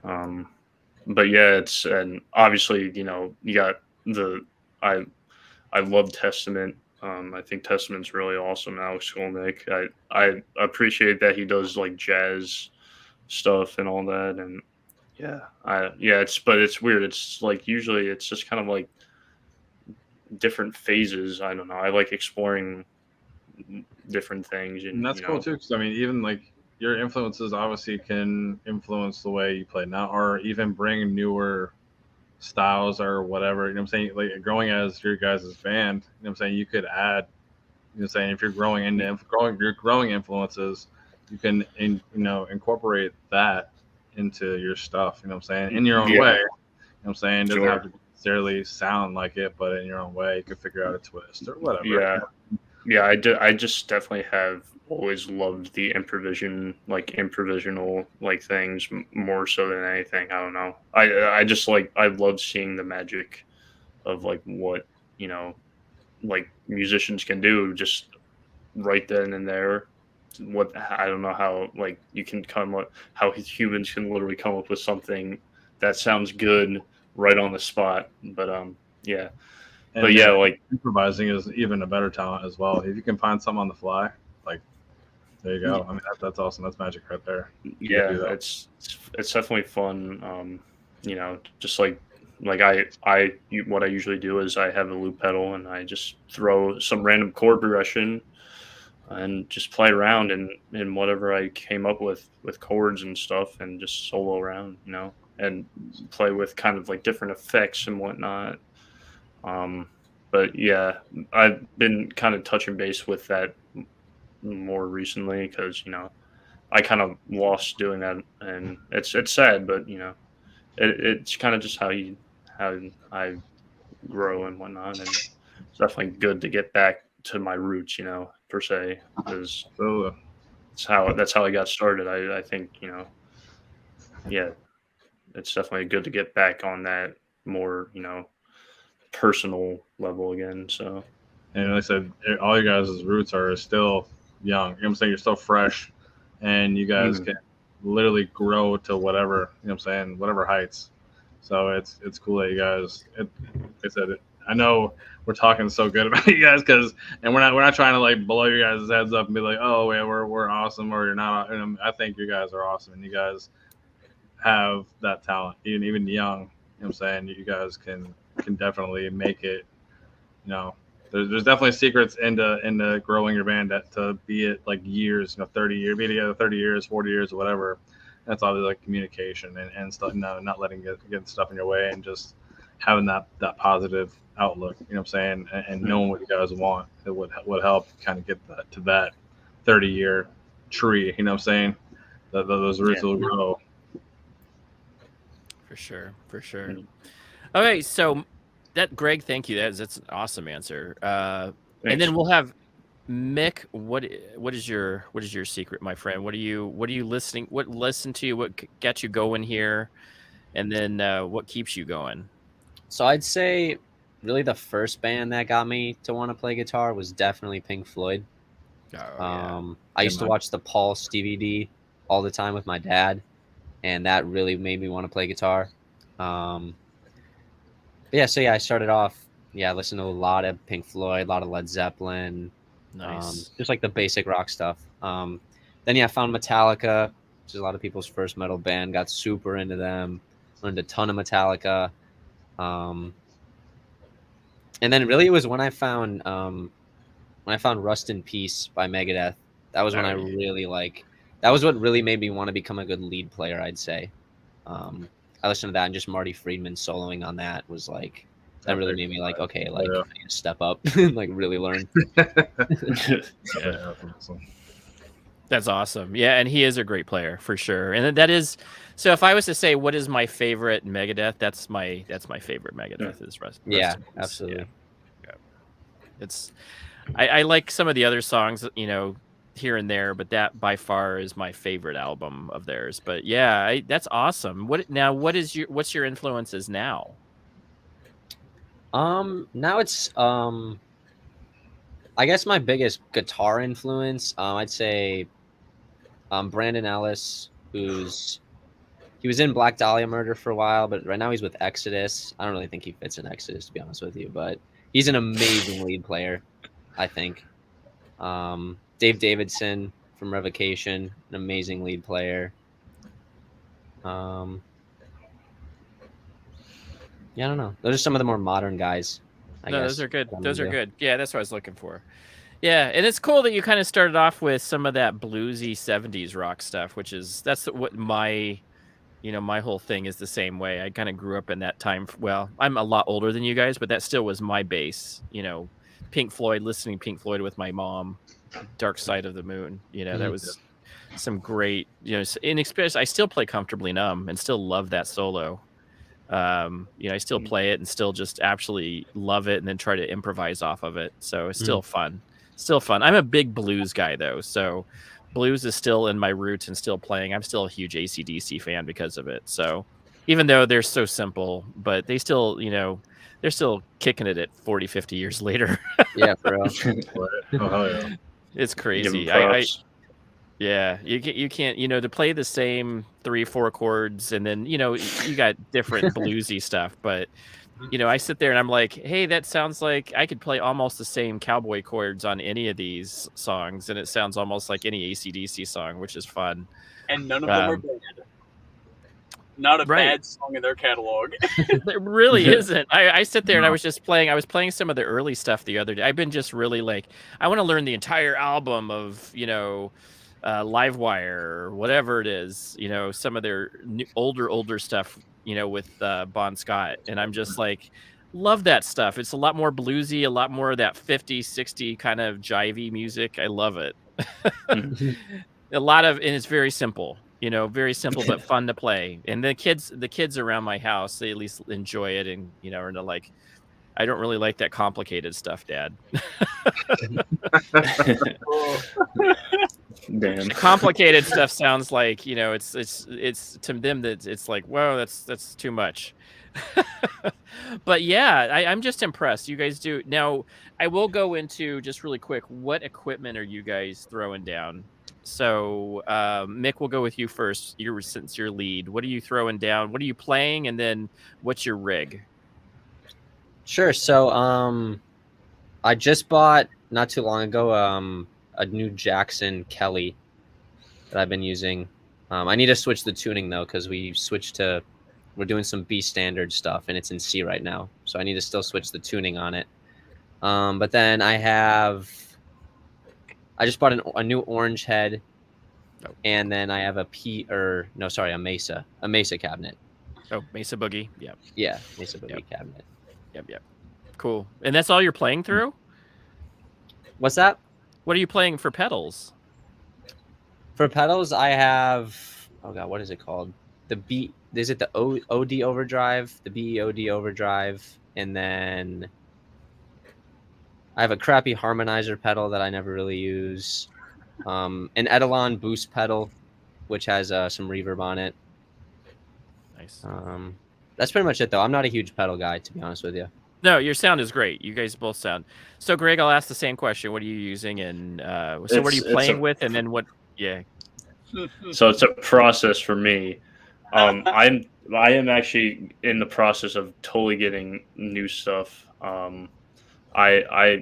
But yeah, and obviously, you got I love Testament. I think Testament's really awesome. Alex Skolnick. I appreciate that he does like jazz stuff and all that. And but it's weird. It's like usually it's just kind of like different phases. I don't know. I like exploring different things, And that's cool too, because I mean, even like your influences obviously can influence the way you play now, or even bring newer styles or whatever. You know what I'm saying? Like growing as your guys' band, you know what I'm saying? You could add, saying if you're growing influences, you can incorporate that into your stuff. You know what I'm saying? In your own way. You know what I'm saying? It doesn't have to necessarily sound like it, but in your own way, you can figure out a twist or whatever. Yeah, I just definitely have always loved the improvisational like things more so than anything. I don't know. I just like I love seeing the magic of like what you know like musicians can do just right then and there. What I don't know how like you can come up how humans can literally come up with something that sounds good right on the spot. But yeah, And but yeah, like improvising is even a better talent as well. If you can find something on the fly, like there you go. I mean, that's awesome. That's magic right there. yeah, do that. it's definitely fun. You know, just like what I usually do is I have a loop pedal and I just throw some random chord progression and just play around in whatever I came up with chords and stuff and just solo around, you know, and play with kind of like different effects and whatnot. But yeah, I've been kind of touching base with that more recently because you know I kind of lost doing that, and it's sad, but you know it's kind of just how I grow and whatnot, and it's definitely good to get back to my roots, you know, per se, because So that's how I got started. I think you know, yeah, it's definitely good to get back on that more you know personal level again. So and like I said, all you guys' roots are still young. You know what I'm saying? You're still fresh, and you guys can literally grow to whatever, you know what I'm saying, whatever heights. So it's cool that you guys. Like I said, I know we're talking so good about you guys and we're not trying to like blow you guys' heads up and be like, oh yeah, we're awesome or you're not. And I think you guys are awesome, and you guys have that talent, even young. You know what I'm saying? You guys can definitely make it. You know, there's definitely secrets into growing your band to be it like years, you know, 30 years, be together 30 years, 40 years, or whatever. That's obviously like communication and stuff, not letting get stuff in your way and just having that positive outlook, you know what I'm saying, and knowing what you guys want. It would help kind of get that to that 30-year tree, you know what I'm saying, those roots will grow. For sure. Okay, so that Greg, thank you. That's an awesome answer. And then we'll have Mick. What is your secret, my friend? What are you listening? What listen to you? What got you going here? And then what keeps you going? So I'd say really the first band that got me to want to play guitar was definitely Pink Floyd. I used to watch the Pulse DVD all the time with my dad, and that really made me want to play guitar. So I started off, I listened to a lot of Pink Floyd, a lot of Led Zeppelin, nice, just like the basic rock stuff. Then I found Metallica, which is a lot of people's first metal band. Got super into them, learned a ton of Metallica, and then really it was when I found Rust in Peace by Megadeth. That was when I really that was what really made me want to become a good lead player, I'd say. I listened to that, and just Marty Friedman soloing on that was like, that really made me like, okay, like I need to step up and like really learn. That's awesome. Yeah, and he is a great player for sure. And that is, so if I was to say what is my favorite Megadeth, that's my favorite Megadeth is Rust. Yeah, absolutely. Yeah. It's I like some of the other songs, you know, here and there, but that by far is my favorite album of theirs. But yeah, that's awesome. What's your influences now? Now it's I guess my biggest guitar influence, I'd say Brandon Ellis, he was in Black Dahlia Murder for a while, but right now he's with Exodus. I don't really think he fits in Exodus, to be honest with you, but he's an amazing lead player, I think. Dave Davidson from Revocation, an amazing lead player. I don't know. Those are some of the more modern guys. Those are good. Those are good. Yeah, that's what I was looking for. Yeah, and it's cool that you kind of started off with some of that bluesy 70s rock stuff, that's what my whole thing is the same way. I kind of grew up in that time. Well, I'm a lot older than you guys, but that still was my base, you know, Pink Floyd, listening to Pink Floyd with my mom, Dark Side of the Moon, you know, that was some great, you know, and especially I still play Comfortably Numb and still love that solo. You know, I still play it and still just absolutely love it and then try to improvise off of it. So it's still fun. still fun. I'm a big blues guy though, so blues is still in my roots and still playing. I'm still a huge AC/DC fan because of it. So even though they're so simple, but they still, they're still kicking it at 40, 50 years later. Yeah, for real. Oh, hell yeah. It's Give crazy. them props. Yeah, you can't, to play the same 3-4 chords and then, you got different bluesy stuff, but I sit there and I'm like, hey, that sounds like I could play almost the same cowboy chords on any of these songs, and it sounds almost like any AC/DC song, which is fun. And none of them are bad. Not a bad song in their catalog. There really isn't. I sit there and I was playing some of the early stuff the other day. I've been just really like, I want to learn the entire album of, Livewire or whatever it is, some of their older stuff, with Bon Scott. And I'm just like, love that stuff. It's a lot more bluesy, a lot more of that 50s, 60s kind of jivey music. I love it. And it's very simple, very simple, but fun to play. And the kids around my house, they at least enjoy it. And, are like, I don't really like that complicated stuff, Dad. Damn. Complicated stuff sounds like, it's to them that it's like, whoa, that's too much. But yeah, I'm just impressed. You guys do. Now, I will go into just really quick, what equipment are you guys throwing down? So, Mick, we'll go with you first. Since you're lead, what are you throwing down? What are you playing? And then what's your rig? Sure. So, I just bought not too long ago a new Jackson Kelly that I've been using. I need to switch the tuning though, because we're doing some B standard stuff and it's in C right now. So I need to still switch the tuning on it. But then I just bought a new orange head, and then I have a Mesa cabinet. Oh, Mesa Boogie. Yep. Yeah, Mesa Boogie cabinet. Yep. Cool. And that's all you're playing through? What's that? What are you playing for pedals? For pedals, I have, oh God, what is it called? Is it the OD overdrive, the BEOD overdrive, and then I have a crappy harmonizer pedal that I never really use, an Edelon boost pedal, which has some reverb on it. Nice. That's pretty much it, though. I'm not a huge pedal guy, to be honest with you. No, your sound is great. You guys both sound. So, Greg, I'll ask the same question. What are you using? And what are you playing with? And then what? Yeah. So it's a process for me. I am actually in the process of totally getting new stuff. I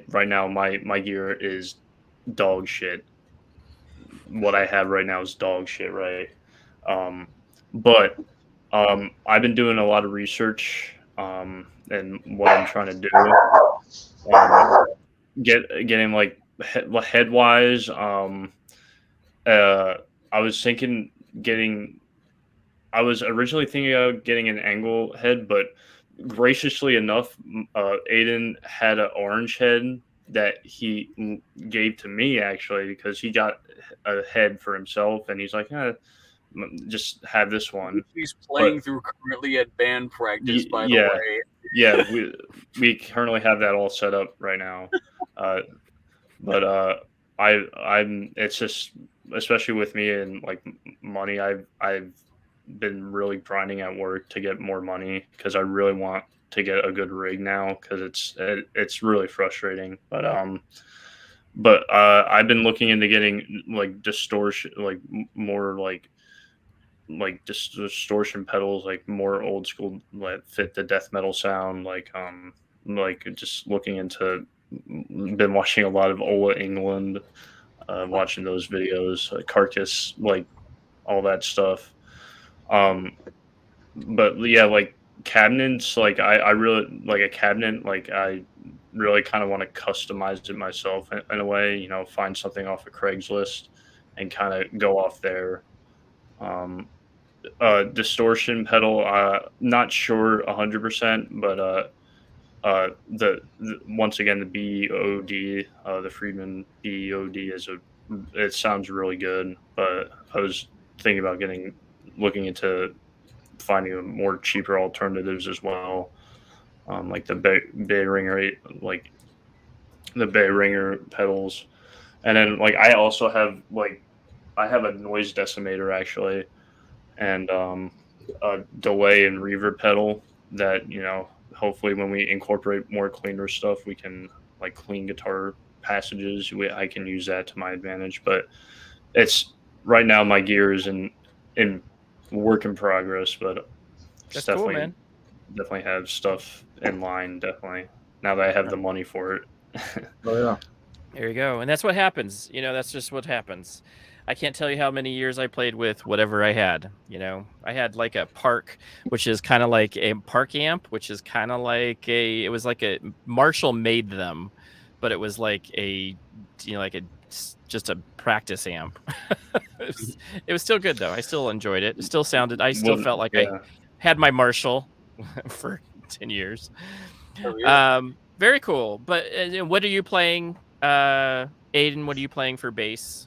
right now my gear is dog shit. What I have right now is dog shit, right? But I've been doing a lot of research. And what I'm trying to do, getting like head wise. I was thinking I was originally thinking of getting an angle head, but graciously enough, Aiden had an orange head that he gave to me actually, because he got a head for himself, and he's like, just have this one. He's playing through currently at band practice, by the way. Yeah, we currently have that all set up right now. But I'm it's just, especially with me and like money, I've been really grinding at work to get more money, because I really want to get a good rig now, because it's really frustrating. But I've been looking into getting like distortion, like more like distortion pedals, like more old school, like fit the death metal sound, like just looking into, been watching a lot of Ola England, watching those videos, Carcass, like all that stuff. But yeah, like cabinets, like I really like a cabinet, like I really kind of want to customize it myself in a way, find something off of Craigslist and kind of go off there. Distortion pedal, not sure 100%, but the once again, the BEOD, the Friedman BEOD it sounds really good, but I was thinking about looking into finding more cheaper alternatives as well, like the Behringer, like the Bay Ringer pedals, and then like I also have like I have a noise decimator actually, and a delay and reverb pedal that hopefully when we incorporate more cleaner stuff we can like clean guitar passages. I can use that to my advantage, but it's right now my gear is in work in progress, but it's That's cool, definitely man. definitely have stuff in line. Definitely now that I have the money for it. Oh yeah. There you go. And that's what happens. That's just what happens. I can't tell you how many years I played with whatever I had. I had like a Park, which is kind of like a Park amp, which is kind of like it was like a Marshall made them, but it was like just a practice amp. it was still good though. I still enjoyed it. It still sounded, I still Well, felt like I yeah. had my Marshall for 10 years. Oh, yeah. Very cool. But what are you playing? Aiden, what are you playing for bass?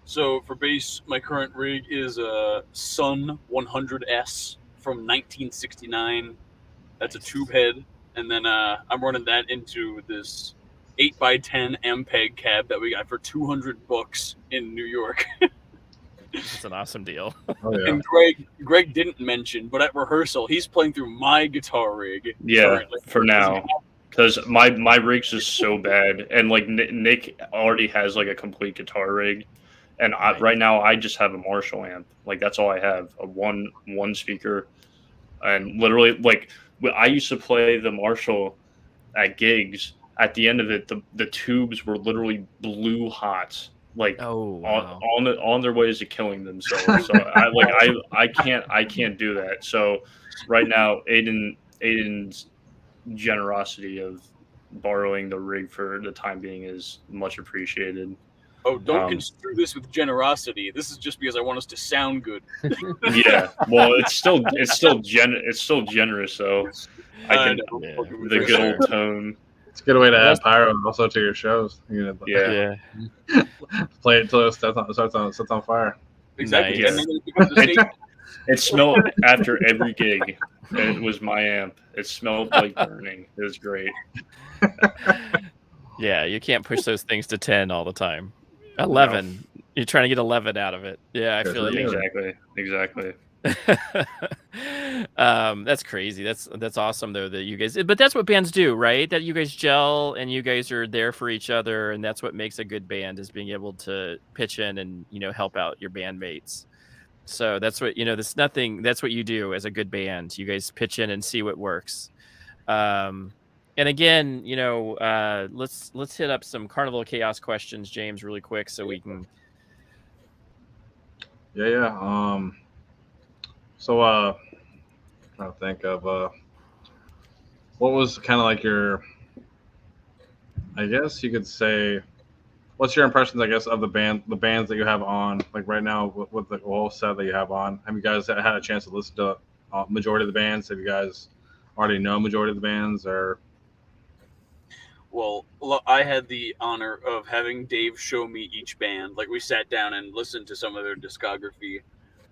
So for bass, my current rig is a Sun 100S from 1969. That's a tube head, and then I'm running that into this 8x10 Ampeg cab that we got for $200 in New York. It's an awesome deal. Oh yeah. And Greg didn't mention, but at rehearsal, he's playing through my guitar rig. Yeah, currently. for now. Because my rig's just so bad, and like Nick already has like a complete guitar rig, and right now I just have a Marshall amp. Like that's all I have, a one speaker, and literally like I used to play the Marshall at gigs. At the end of it, the tubes were literally blue hot, like Oh, wow. on their ways to killing themselves. So I can't do that. So right now, Aiden's generosity of borrowing the rig for the time being is much appreciated. Oh, don't construe this with generosity. This is just because I want us to sound good. Yeah, well, it's still generous. So I can the good old tone. It's a good way to add pyro also to your shows. Yeah. Play it until it sets on fire. Exactly. Nice. And then it becomes a stage. It smelled after every gig. It was my amp. It smelled like burning. It was great. Yeah, you can't push those things to 10 all the time. 11. No. You're trying to get 11 out of it. Yeah, I feel you. Exactly. That's crazy. That's awesome though that you guys, but that's what bands do, right? That you guys gel and you guys are there for each other, and that's what makes a good band, is being able to pitch in and help out your bandmates. So that's what that's what you do as a good band. You guys pitch in and see what works. And again, let's hit up some Carnival of Chaos questions, James, really quick, so we can. Yeah. So, trying to think of what was kind of like your, I guess you could say, what's your impressions, I guess, of the bands that you have on, like right now with the whole set that you have on? Have you guys had a chance to listen to majority of the bands? Have you guys already know majority of the bands, or? Well, I had the honor of having Dave show me each band. Like, we sat down and listened to some of their discography.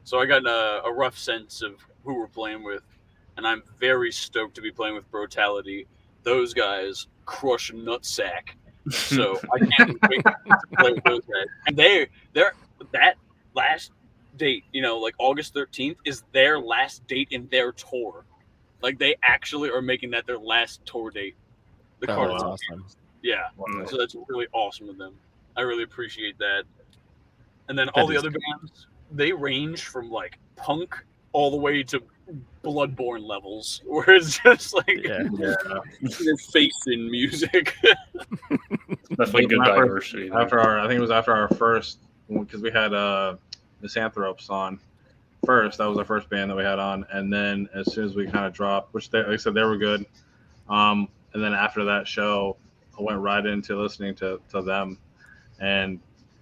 So I got a rough sense of who we're playing with. And I'm very stoked to be playing with Brutality. Those guys crush nutsack. So I can't wait to play with those guys. And they're that last date, like August 13th, is their last date in their tour. Like, they actually are making that their last tour date. The Carnival. Awesome. Yeah. Wow. So that's really awesome of them. I really appreciate that. And then all the other bands, they range from like punk all the way to Bloodborne levels, where it's just like they're facing music. Definitely good diversity. I think it was after our first, because we had Misanthropes on first. That was our first band that we had on, and then as soon as we kind of dropped, which like I said, they were good. And then after that show, I went right into listening to them. And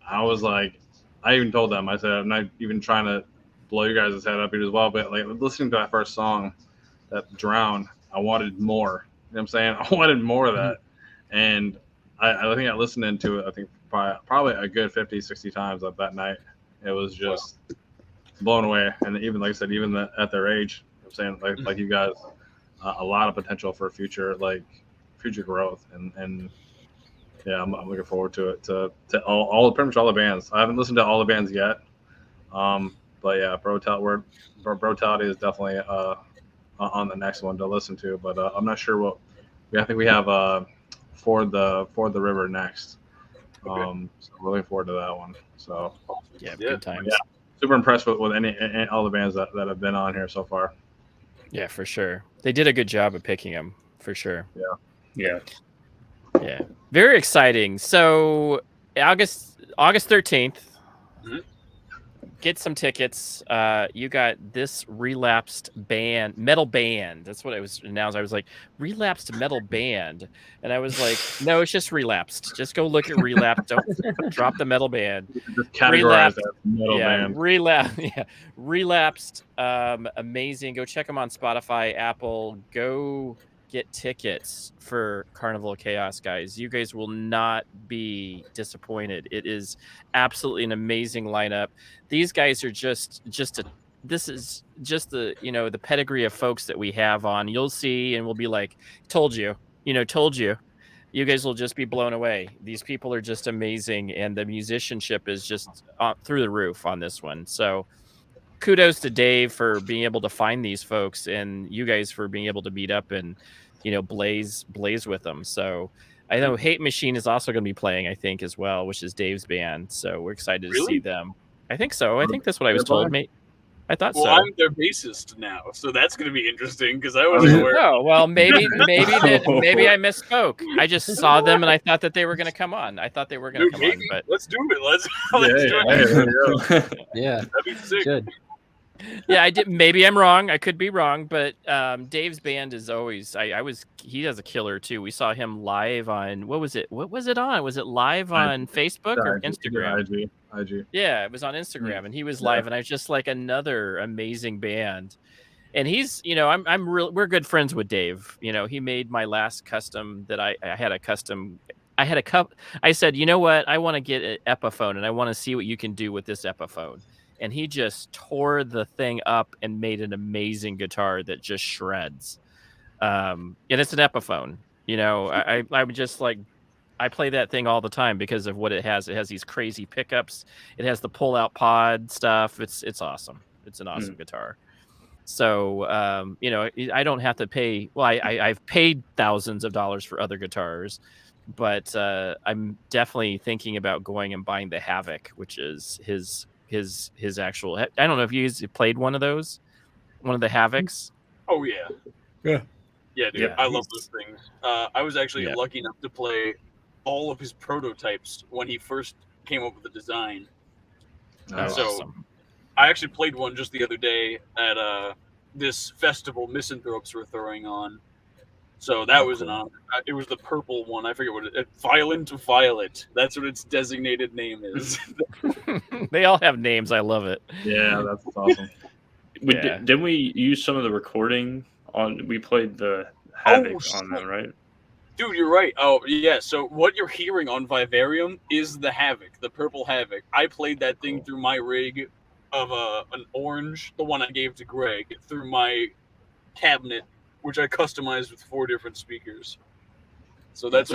I was like, I even told them, I said, I'm not even trying to blow you guys' head up here as well, but like listening to that first song, that Drown, I wanted more. You know what I'm saying? I wanted more of that. And I think I listened into it, I think probably a good 50, 60 times that night. It was just blown away. And even, like I said, even at their age, you know what I'm saying, like you guys, a lot of potential for future growth, and yeah, I'm looking forward to it. To all pretty much all the bands. I haven't listened to all the bands yet. But yeah, Brutality is definitely on the next one to listen to. But I'm not sure what. I think we have For the River next. Okay. So we're looking forward to that one. So Yeah, Yeah. good times. Yeah. Super impressed with any all the bands that have been on here so far. Yeah, for sure. They did a good job of picking them, for sure. Yeah. Yeah, very exciting. So August 13th, Mhm. get some tickets. You got this Relapsed metal band. That's what it was announced. I was like, Relapsed metal band, and I was like, no, it's just Relapsed. Just go look at Relapsed. Don't drop the metal band. Just categorized Relapsed. as metal band. Relapsed. Amazing. Go check them on Spotify, Apple. Go get tickets for Carnival of Chaos, guys. You guys will not be disappointed. It is absolutely an amazing lineup. These guys are just this is just the the pedigree of folks that we have on. You'll see, and we'll be like, told you. You guys will just be blown away. These people are just amazing, and the musicianship is just through the roof on this one. So kudos to Dave for being able to find these folks, and you guys for being able to meet up and blaze with them. So I know Hate Machine is also going to be playing, I think, as well, which is Dave's band. So we're excited to see Really? them. I think so. I think that's what I was told, mate. I thought Well, so. I'm their bassist now, so that's going to be interesting because I wasn't aware. Oh well, maybe I misspoke. I just saw them and I thought that they were going to come on. I thought they were going to Dude, come on, maybe. but Let's do it. Let's Hey, do hey, it. there you go. Yeah, That'd be sick. good. yeah, I did. Maybe I'm wrong. I could be wrong, but Dave's band is always. He does a killer too. We saw him live on what was it? What was it on? Was it live on Facebook or Instagram? IG. Yeah, it was on Instagram, and he was live, and I was just like another amazing band. And he's, we're good friends with Dave. He made my last custom that I had a custom. I had a cup. I said, you know what? I want to get an Epiphone, and I want to see what you can do with this Epiphone. And he just tore the thing up and made an amazing guitar that just shreds. And it's an Epiphone. I'm just like, I play that thing all the time because of what it has. It has these crazy pickups. It has the pull-out pod stuff. It's awesome. It's an awesome guitar. So, I don't have to pay. Well, I've paid thousands of dollars for other guitars, but I'm definitely thinking about going and buying the Havoc, which is his actual. I don't know if you guys played one of those, one of the Havocs. Oh yeah. Yeah. Yeah, dude. Yeah, I love those things. I was actually Yeah. lucky enough to play all of his prototypes when he first came up with the design. So Awesome. I actually played one just the other day at this festival Misanthropes were throwing on. So that was an honor. It was the purple one. I forget what Violent Violet. That's what its designated name is. They all have names. I love it. Yeah, that's awesome. Didn't we use some of the recording on? We played the Havoc on them, right? Dude, you're right. Oh, yeah. So what you're hearing on Vivarium is the Havoc, the purple Havoc. I played that thing through my rig of an orange, the one I gave to Greg, through my cabinet, which I customized with 4 different speakers. So that's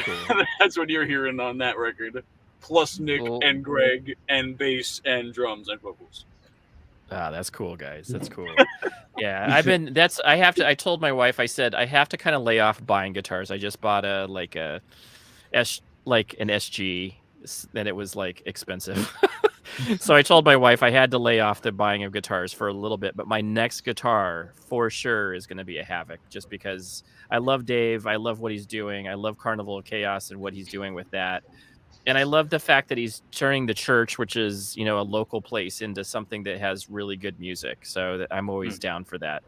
that's what you're hearing on that record. Plus Nick and Greg and bass and drums and vocals. Ah, that's cool, guys. That's cool. Yeah, I told my wife, I said, I have to kind of lay off buying guitars. I just bought an SG, and it was like expensive. So I told my wife I had to lay off the buying of guitars for a little bit, but my next guitar for sure is going to be a Havoc, just because I love Dave. I love what he's doing. I love Carnival of Chaos and what he's doing with that. And I love the fact that he's turning the church, which is, a local place, into something that has really good music. So I'm always down for that.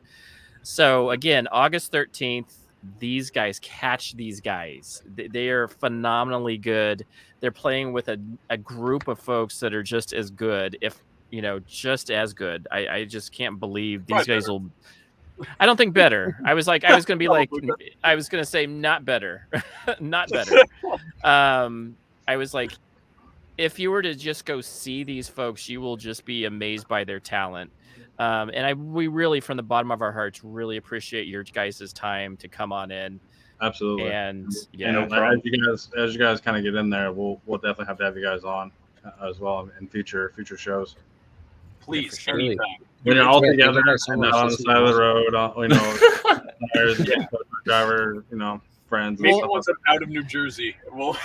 So again, August 13th, these guys, catch these guys. They are phenomenally good. They're playing with a group of folks that are just as good, if just as good. I just can't believe these guys will. I don't think better. I was going to say not better, not better. I was like, if you were to just go see these folks, you will just be amazed by their talent. And we really, from the bottom of our hearts, really appreciate your guys' time to come on in. Absolutely. And yeah, No And problem. as you guys kind of get in there, we'll definitely have to have you guys on as well in future shows. Please, sure. anytime. When you're all Yeah, thank together you guys so and much. not on the This has side been of the awesome. road, you know, tires, Yeah. driver, you know, friends. Maybe and stuff once I'm out of New Jersey, well,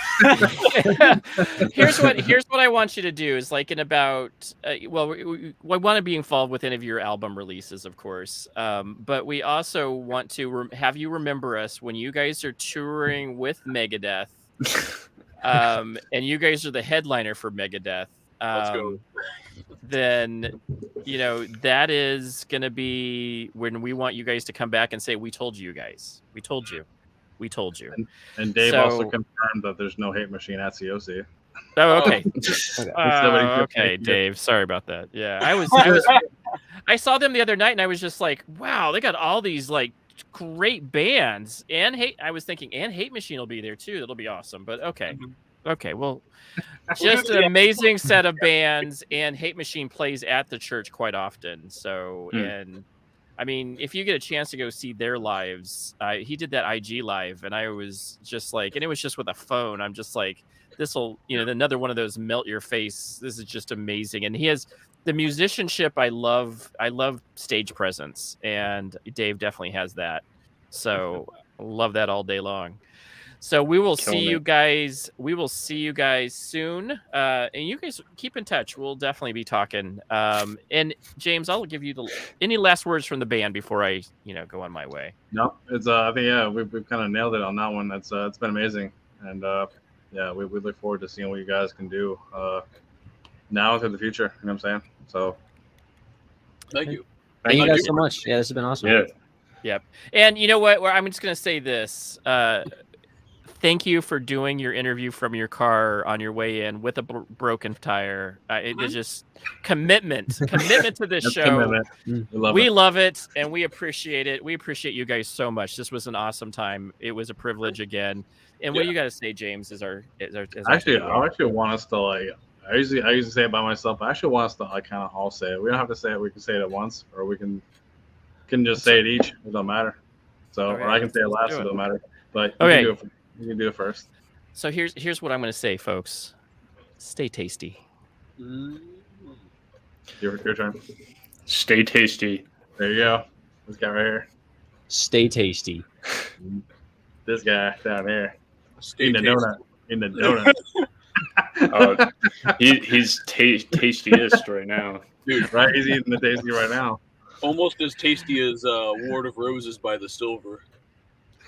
here's what I want you to do is like in about well we want to be involved with any of your album releases, of course, but we also want to have you remember us when you guys are touring with Megadeth, and you guys are the headliner for Megadeth. let's go. Then that is going to be when we want you guys to come back and say, we told you guys, we told you. And Dave also So- confirmed that there's no hate machine at COC. Oh, okay. Okay. Okay, Dave. Sorry about that. Yeah, I saw them the other night, and I was just like, wow, they got all these like great bands, and I was thinking, and Hate Machine will be there too. That'll be awesome. But okay, well, just an amazing set of bands, and Hate Machine plays at the church quite often. So, and I mean, if you get a chance to go see their lives, he did that IG live, and I was just like, and it was just with a phone. I'm just like, this will, another one of those melt your face. This is just amazing. And he has the musicianship. I love stage presence, and Dave definitely has that. So I love that all day long. So we will see you guys. We will see you guys soon. And you guys keep in touch. We'll definitely be talking. And James, I'll give you any last words from the band before I, go on my way. No, it's I think we've kind of nailed it on that one. It's been amazing, and we look forward to seeing what you guys can do now and in the future. You know what I'm saying? So Thank you. Thank you guys so much. Yeah, this has been awesome. Yeah. Yep. And you know what? I'm just gonna say this. Thank you for doing your interview from your car on your way in with a broken tire. It is just commitment to this that's show. commitment. We love it, and we appreciate it. We appreciate you guys so much. This was an awesome time. It was a privilege again. And what do you got to say, James? Actually, I actually want us to like. I usually say it by myself. But I actually want us to like kind of all say it. We don't have to say it. We can say it at once, or we can just say it each. It don't matter. So, or I can say it last. It don't matter. But you can do it first. So here's what I'm going to say, folks. Stay tasty. Your turn. Stay tasty. There you go. This guy right here. Stay tasty. This guy down here. Stay In the tasty. donut. In the donut. He's tastiest right now. Dude, Right? He's eating the tasty right now. almost as tasty as Ward of Roses by the Silver.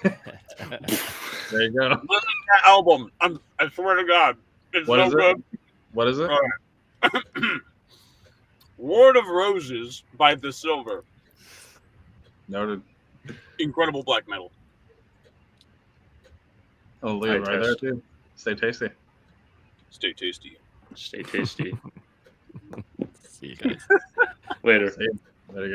There you go. That album, I swear to God, it's What so is good. it? What is it? Ward of Roses by the Silver. Noted. Incredible black metal. I'll leave it right there too. Stay tasty. Stay tasty. Stay tasty. See you guys. Later. See you.